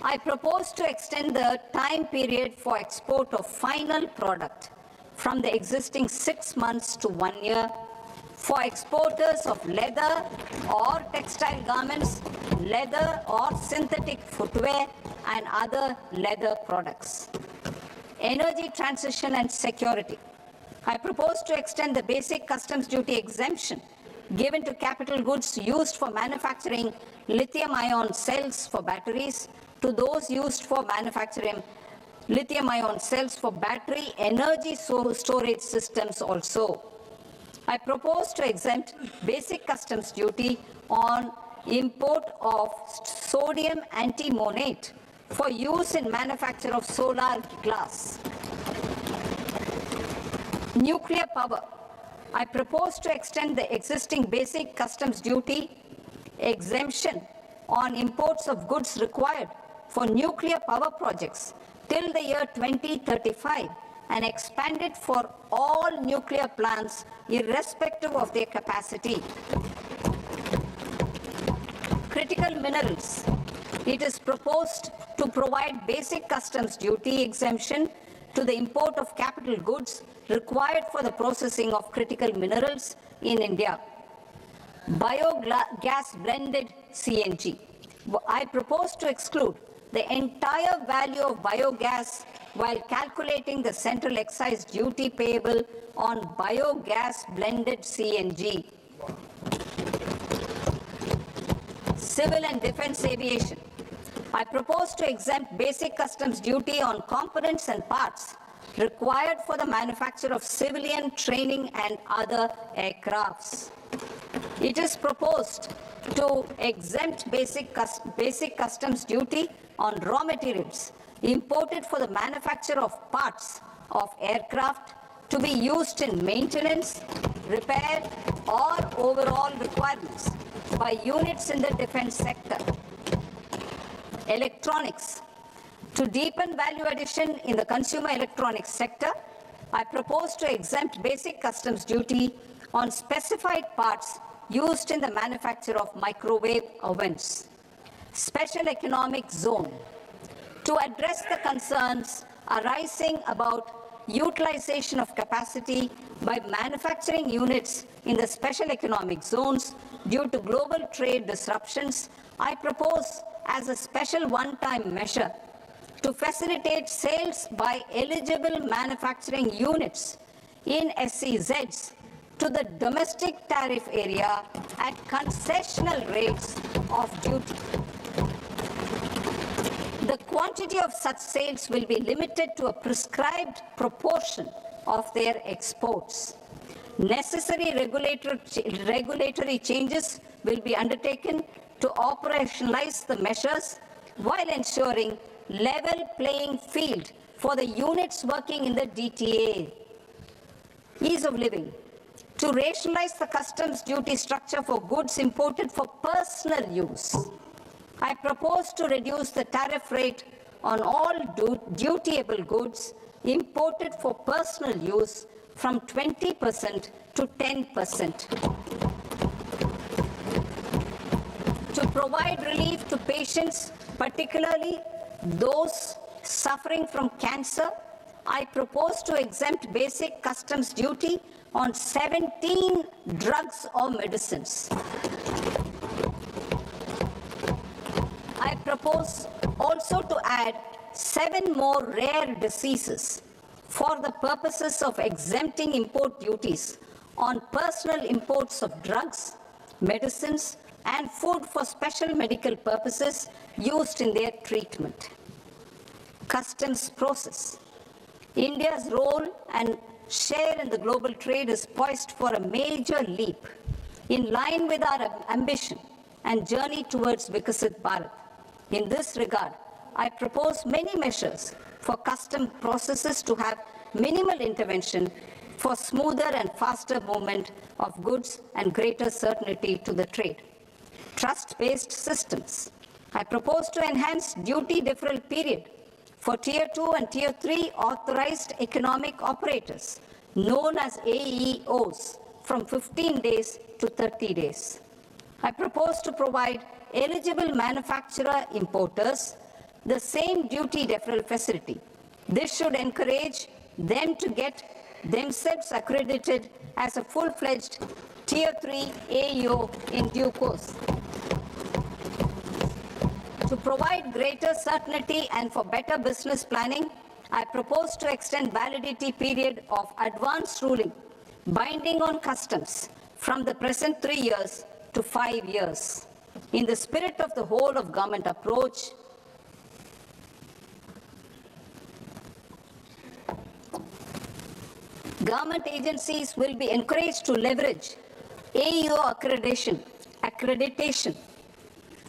I propose to extend the time period for export of final product from the existing 6 months to 1 year for exporters of leather or textile garments, leather or synthetic footwear, and other leather products. Energy transition and security. I propose to extend the basic customs duty exemption given to capital goods used for manufacturing lithium-ion cells for batteries to those used for manufacturing lithium-ion cells for battery energy storage systems also. I propose to exempt basic customs duty on import of sodium antimonate for use in manufacture of solar glass. Nuclear power. I propose to extend the existing basic customs duty exemption on imports of goods required for nuclear power projects till the year 2035 and expand it for all nuclear plants irrespective of their capacity. Critical minerals. It is proposed to provide basic customs duty exemption to the import of capital goods required for the processing of critical minerals in India. Biogas blended CNG. I propose to exclude the entire value of biogas while calculating the central excise duty payable on biogas blended CNG. Civil and defense aviation. I propose to exempt basic customs duty on components and parts required for the manufacture of civilian training and other aircrafts. It is proposed to exempt basic customs duty on raw materials imported for the manufacture of parts of aircraft to be used in maintenance, repair, or overall requirements by units in the defense sector. Electronics. To deepen value addition in the consumer electronics sector, I propose to exempt basic customs duty on specified parts used in the manufacture of microwave ovens. Special economic zone. To address the concerns arising about utilization of capacity by manufacturing units in the special economic zones due to global trade disruptions, I propose as a special one-time measure to facilitate sales by eligible manufacturing units in SEZs to the domestic tariff area at concessional rates of duty. The quantity of such sales will be limited to a prescribed proportion of their exports. Necessary regulatory changes will be undertaken to operationalize the measures while ensuring level playing field for the units working in the DTA. Ease of living. To rationalize the customs duty structure for goods imported for personal use, I propose to reduce the tariff rate on all dutiable goods imported for personal use from 20% to 10%. To provide relief to patients, particularly those suffering from cancer, I propose to exempt basic customs duty on 17 drugs or medicines. I propose also to add 7 more rare diseases for the purposes of exempting import duties on personal imports of drugs, medicines, and food for special medical purposes used in their treatment. Customs process. India's role and share in the global trade is poised for a major leap in line with our ambition and journey towards Vikasit Bharat. In this regard, I propose many measures for custom processes to have minimal intervention for smoother and faster movement of goods and greater certainty to the trade. Trust-based systems. I propose to enhance duty deferral period for Tier 2 and Tier 3 authorized economic operators, known as AEOs, from 15 days to 30 days. I propose to provide eligible manufacturer importers the same duty deferral facility. This should encourage them to get themselves accredited as a full-fledged Tier 3 AEO in due course. To provide greater certainty and for better business planning, I propose to extend validity period of advanced ruling binding on customs from the present 3 years to 5 years. In the spirit of the whole of government approach, government agencies will be encouraged to leverage AEO accreditation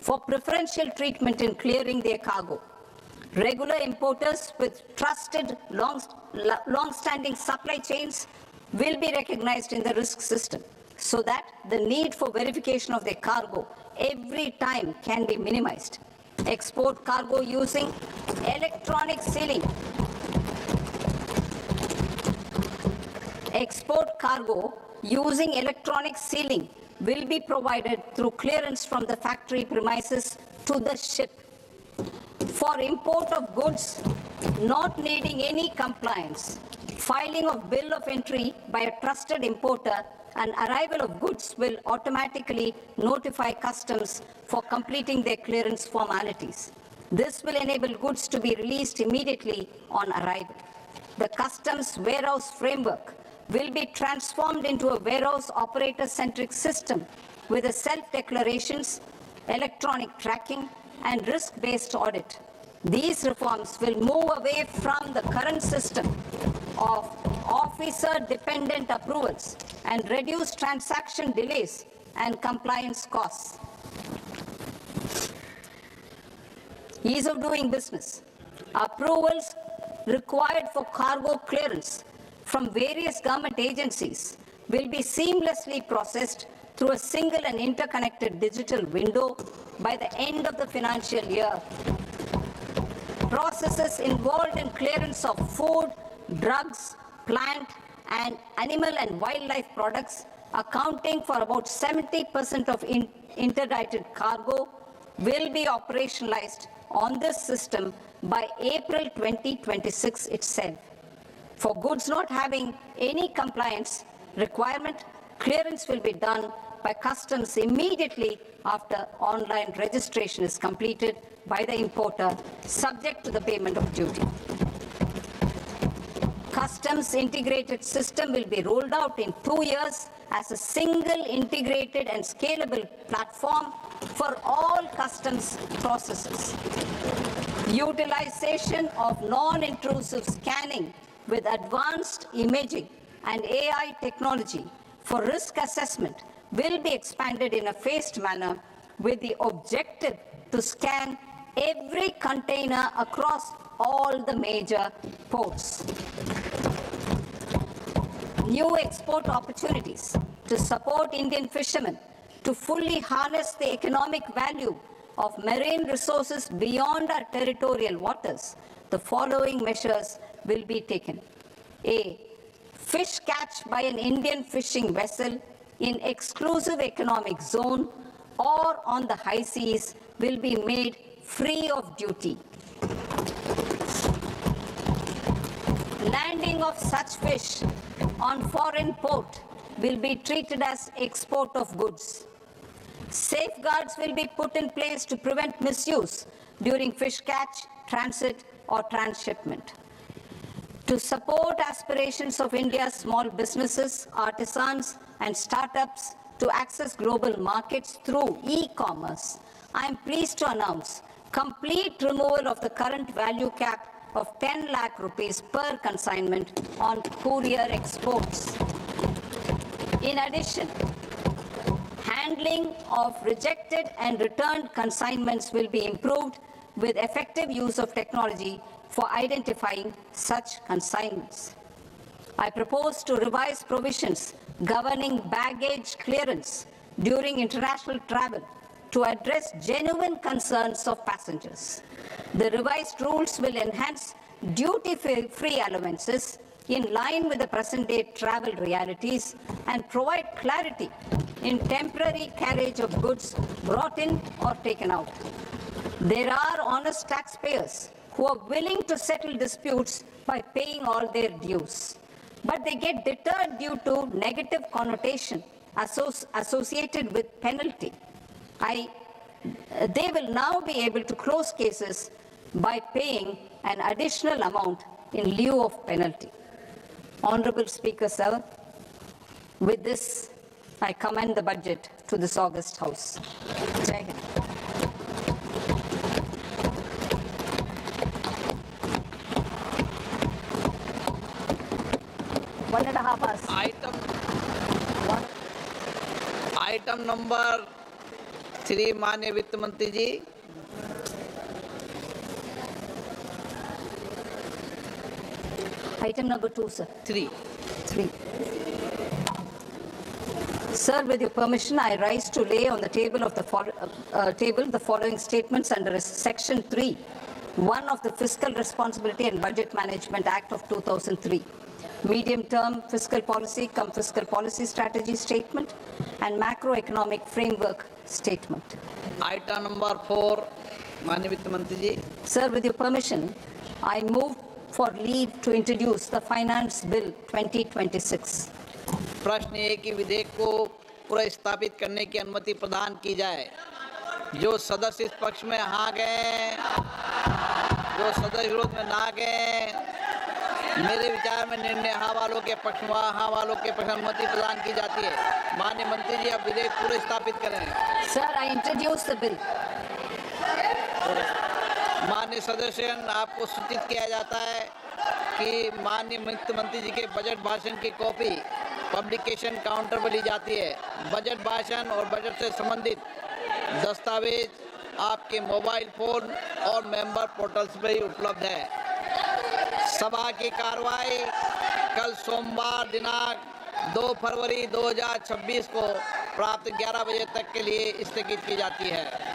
for preferential treatment in clearing their cargo. Regular importers with trusted, long-standing supply chains will be recognized in the risk system so that the need for verification of their cargo every time can be minimized. Export cargo using electronic sealing. Export cargo using electronic sealing will be provided through clearance from the factory premises to the ship. For import of goods not needing any compliance, filing of bill of entry by a trusted importer and arrival of goods will automatically notify customs for completing their clearance formalities. This will enable goods to be released immediately on arrival. The customs warehouse framework will be transformed into a warehouse operator-centric system with a self-declarations, electronic tracking, and risk-based audit. These reforms will move away from the current system of officer-dependent approvals and reduce transaction delays and compliance costs. Ease of doing business. Approvals required for cargo clearance from various government agencies will be seamlessly processed through a single and interconnected digital window by the end of the financial year. Processes involved in clearance of food, drugs, plant, and animal and wildlife products, accounting for about 70% of interdicted cargo, will be operationalized on this system by April 2026 itself. For goods not having any compliance requirement, clearance will be done by customs immediately after online registration is completed by the importer, subject to the payment of duty. Customs integrated system will be rolled out in 2 years as a single integrated and scalable platform for all customs processes. Utilization of non-intrusive scanning with advanced imaging and AI technology for risk assessment will be expanded in a phased manner with the objective to scan every container across all the major ports. New export opportunities to support Indian fishermen to fully harness the economic value of marine resources beyond our territorial waters. The following measures will be taken. A. Fish catch by an Indian fishing vessel in exclusive economic zone or on the high seas will be made free of duty. Landing of such fish on foreign port will be treated as export of goods. Safeguards will be put in place to prevent misuse during fish catch, transit, or transshipment. To support aspirations of India's small businesses, artisans, and startups to access global markets through e-commerce, I am pleased to announce complete removal of the current value cap of 10 lakh rupees per consignment on courier exports. In addition, handling of rejected and returned consignments will be improved with effective use of technology for identifying such consignments. I propose to revise provisions governing baggage clearance during international travel to address genuine concerns of passengers. The revised rules will enhance duty-free allowances in line with the present-day travel realities and provide clarity in temporary carriage of goods brought in or taken out. There are honest taxpayers who are willing to settle disputes by paying all their dues, but they get deterred due to negative connotation associated with penalty. They will now be able to close cases by paying an additional amount in lieu of penalty. Honorable Speaker, sir, with this, I commend the budget to this august House. Jai Hind. One and a half hours. Item number 3 माननीय वित्त मंत्री जी। Item number 2, sir. 3 Sir, with your permission, I rise to lay on the table of the table the following statements under Section 3(1) of the Fiscal Responsibility and Budget Management Act of 2003. Medium-term fiscal policy cum fiscal policy strategy statement and macroeconomic framework statement. Item number 4 माननीय वित्त मंत्री जी। Sir, with your permission, I move for leave to introduce the Finance Bill 2026. प्रश्न ये कि विधेयक को पुनर्स्थापित करने की अनुमति प्रदान की जाए। जो सदस्य इस पक्ष में हाँ गए, जो सदस्य विरोध में ना गए, मेरे विचार में निर्णय हाँ वालों के पक्ष में हाँ वालों के पक्ष में अनुमति प्रदान की जाती है। माननीय मंत्री जी, अब विधेयक पुनर्स्थापित करें। Sir, I introduce the bill. माननीय सदस्यगण, आपको सूचित किया जाता है कि माननीय वित्त मंत्री जी के बजट भाषण की कॉपी पब्लिकेशन काउंटर पर ली जाती है। बजट भाषण और बजट से संबंधित दस्तावेज आपके मोबाइल फोन और मेंबर पोर्टल्स पर ही उपलब्ध है। सभा की कार्रवाई कल सोमवार दिनांक 2 फरवरी 2026 को प्राप्त 11 बजे तक के लिए स्थगित की जाती है।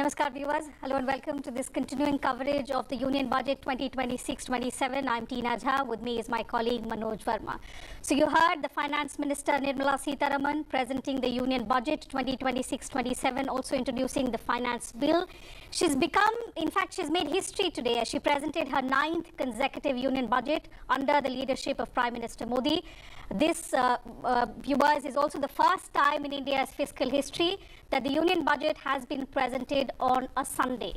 Namaskar viewers, hello and welcome to this continuing coverage of the Union Budget 2026-27. I'm Tina Jha, with me is my colleague Manoj Verma. So you heard the Finance Minister Nirmala Sitharaman presenting the Union Budget 2026-27, also introducing the Finance Bill. She's made history today as she presented her 9th consecutive Union Budget under the leadership of Prime Minister Modi. This, viewers, is also the first time in India's fiscal history that the Union Budget has been presented on a Sunday.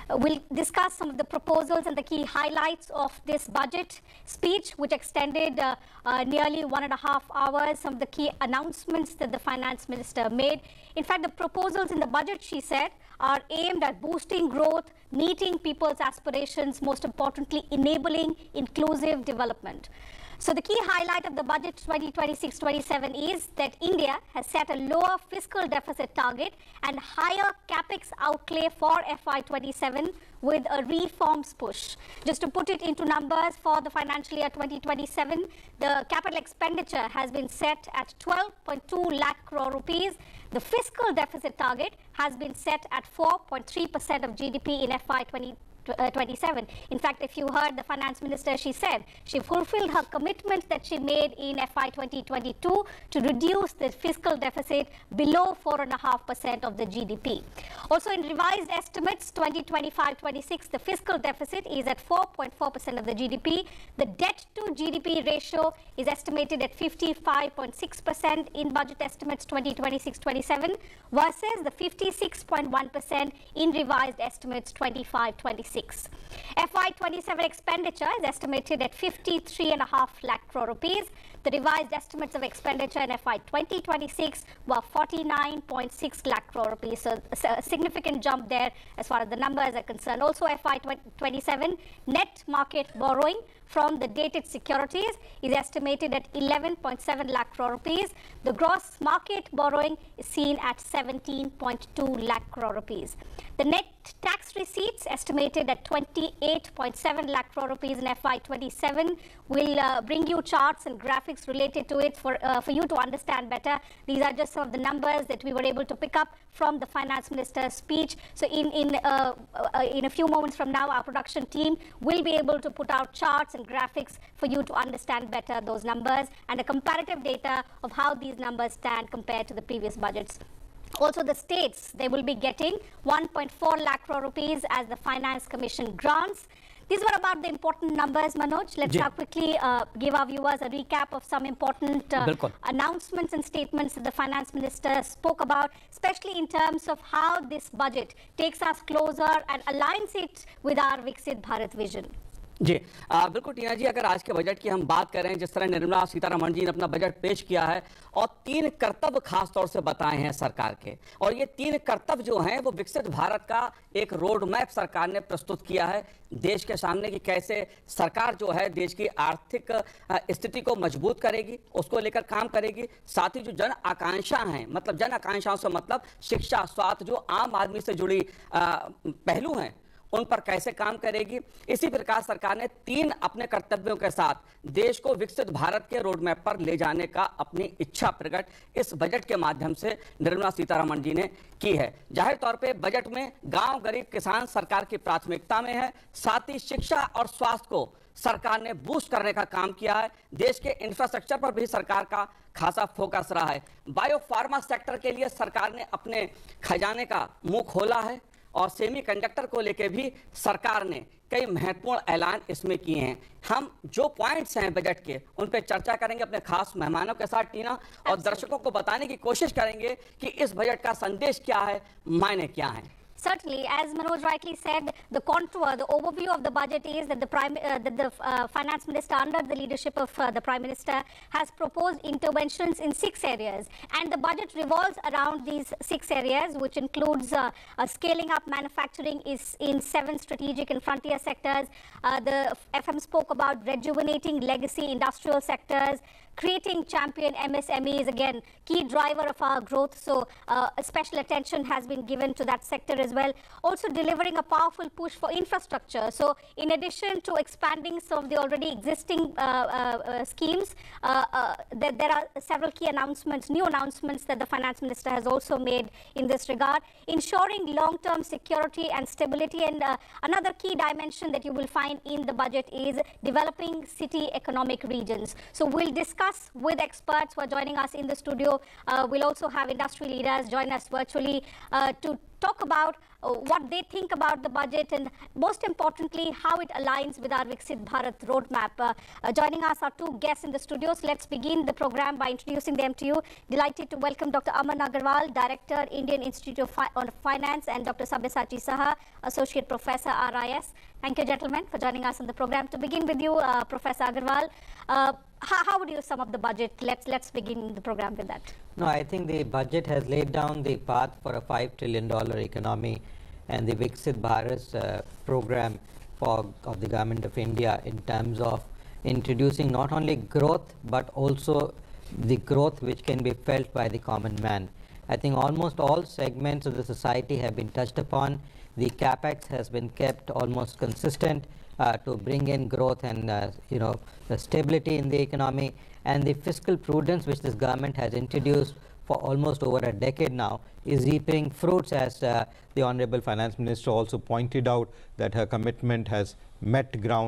We'll discuss some of the proposals and the key highlights of this budget speech, which extended nearly 1.5 hours, some of the key announcements that the Finance Minister made. In fact, the proposals in the budget, she said, are aimed at boosting growth, meeting people's aspirations, most importantly, enabling inclusive development. So the key highlight of the budget 2026-27 is that India has set a lower fiscal deficit target and higher capex outlay for FY27 with a reforms push. Just to put it into numbers, for the financial year 2027, the capital expenditure has been set at 12.2 lakh crore rupees. The fiscal deficit target has been set at 4.3% of GDP in FY27. In fact, if you heard the Finance Minister, she said she fulfilled her commitment that she made in FY 2022 to reduce the fiscal deficit below 4.5% of the GDP. Also, in revised estimates 2025-26, the fiscal deficit is at 4.4% of the GDP. The debt to GDP ratio is estimated at 55.6% in budget estimates 2026-27 versus the 56.1% in revised estimates 25-26. FY27 expenditure is estimated at 53.5 lakh crore rupees. The revised estimates of expenditure in FY 2026 were 49.6 lakh crore rupees. So a significant jump there as far as the numbers are concerned. Also, FY 27 net market borrowing from the dated securities is estimated at 11.7 lakh crore rupees. The gross market borrowing is seen at 17.2 lakh crore rupees. The net tax receipts estimated at 28.7 lakh crore rupees in FY27. We'll bring you charts and graphics related to it for you to understand better. These are just some of the numbers that we were able to pick up from the Finance Minister's speech. So in a few moments from now, our production team will be able to put out charts and graphics for you to understand better those numbers and a comparative data of how these numbers stand compared to the previous budgets. Also, the states, they will be getting 1.4 lakh crore rupees as the Finance Commission grants. These were about the important numbers, Manoj. Let's now quickly give our viewers a recap of some important announcements and statements that the Finance Minister spoke about, especially in terms of how this budget takes us closer and aligns it with our Viksit Bharat vision. जी बिल्कुल टीना जी, अगर आज के budget की हम बात करें, जिस तरह निर्मला सीतारमण जी ने अपना बजट पेश किया है और 3 कर्तव्य खास तौर से बताए हैं सरकार के, और ये 3 कर्तव्य जो हैं वो विकसित भारत का एक रोड मैप सरकार ने प्रस्तुत किया है देश के सामने कि कैसे सरकार जो है देश की आर्थिक स्थिति को मजबूत करेगी, उसको लेकर काम करेगी। साथ ही जो जन आकांक्षा हैं, मतलब जन आकांक्षाओं से मतलब शिक्षा, स्वास्थ्य, जो आम आदमी से जुड़ी पहलू हैं, उन पर कैसे काम करेगी। इसी प्रकार सरकार ने 3 अपने कर्तव्यों के साथ देश को विकसित भारत के रोड मैप पर ले जाने का अपनी इच्छा प्रकट इस बजट के माध्यम से निर्मला सीतारमण जी ने की है। जाहिर तौर पे बजट में गांव, गरीब, किसान सरकार की प्राथमिकता में है। साथ ही शिक्षा और स्वास्थ्य को सरकार ने बूस्ट करने का काम किया है। देश के इंफ्रास्ट्रक्चर पर भी सरकार का खासा फोकस रहा है। बायो फार्मा सेक्टर के लिए सरकार ने अपने खजाने का मुंह खोला है और सेमीकंडक्टर को लेकर भी सरकार ने कई महत्वपूर्ण ऐलान इसमें किए हैं। हम जो पॉइंट्स हैं बजट के, उन पर चर्चा करेंगे अपने खास मेहमानों के साथ टीना, और दर्शकों को बताने की कोशिश करेंगे कि इस बजट का संदेश क्या है, मायने क्या हैं। Certainly, as Manoj rightly said, the contour, the overview of the budget is that the Finance Minister, under the leadership of the Prime Minister, has proposed interventions in 6 areas. And the budget revolves around these 6 areas, which includes scaling up manufacturing is in 7 strategic and frontier sectors. The FM spoke about rejuvenating legacy industrial sectors, creating champion MSMEs, again, key driver of our growth. So special attention has been given to that sector as well. Also delivering a powerful push for infrastructure. So in addition to expanding some of the already existing schemes, there are several key announcements, new announcements that the finance minister has also made in this regard, ensuring long-term security and stability. And another key dimension that you will find in the budget is developing city economic regions. So we'll discuss with experts who are joining us in the studio. We'll also have industry leaders join us virtually to talk about what they think about the budget and most importantly how it aligns with our Viksit Bharat roadmap. Joining us are two guests in the studios. Let's begin the program by introducing them to you. Delighted to welcome Dr. Aman Agarwal, Director, Indian Institute of Finance, and Dr. Sabyasachi Saha, Associate Professor, RIS. Thank you, gentlemen, for joining us on the program. To begin with you, Professor Agarwal, how would you sum up the budget? Let's begin the program with that. No, I think the budget has laid down the path for a $5 trillion economy, and the Viksit Bharat program of the government of India in terms of introducing not only growth but also the growth which can be felt by the common man. I think almost all segments of the society have been touched upon. The capex has been kept almost consistent to bring in growth and the stability in the economy, and the fiscal prudence which this government has introduced for almost over a decade now is reaping fruits, as the Honorable Finance Minister also pointed out that her commitment has met ground.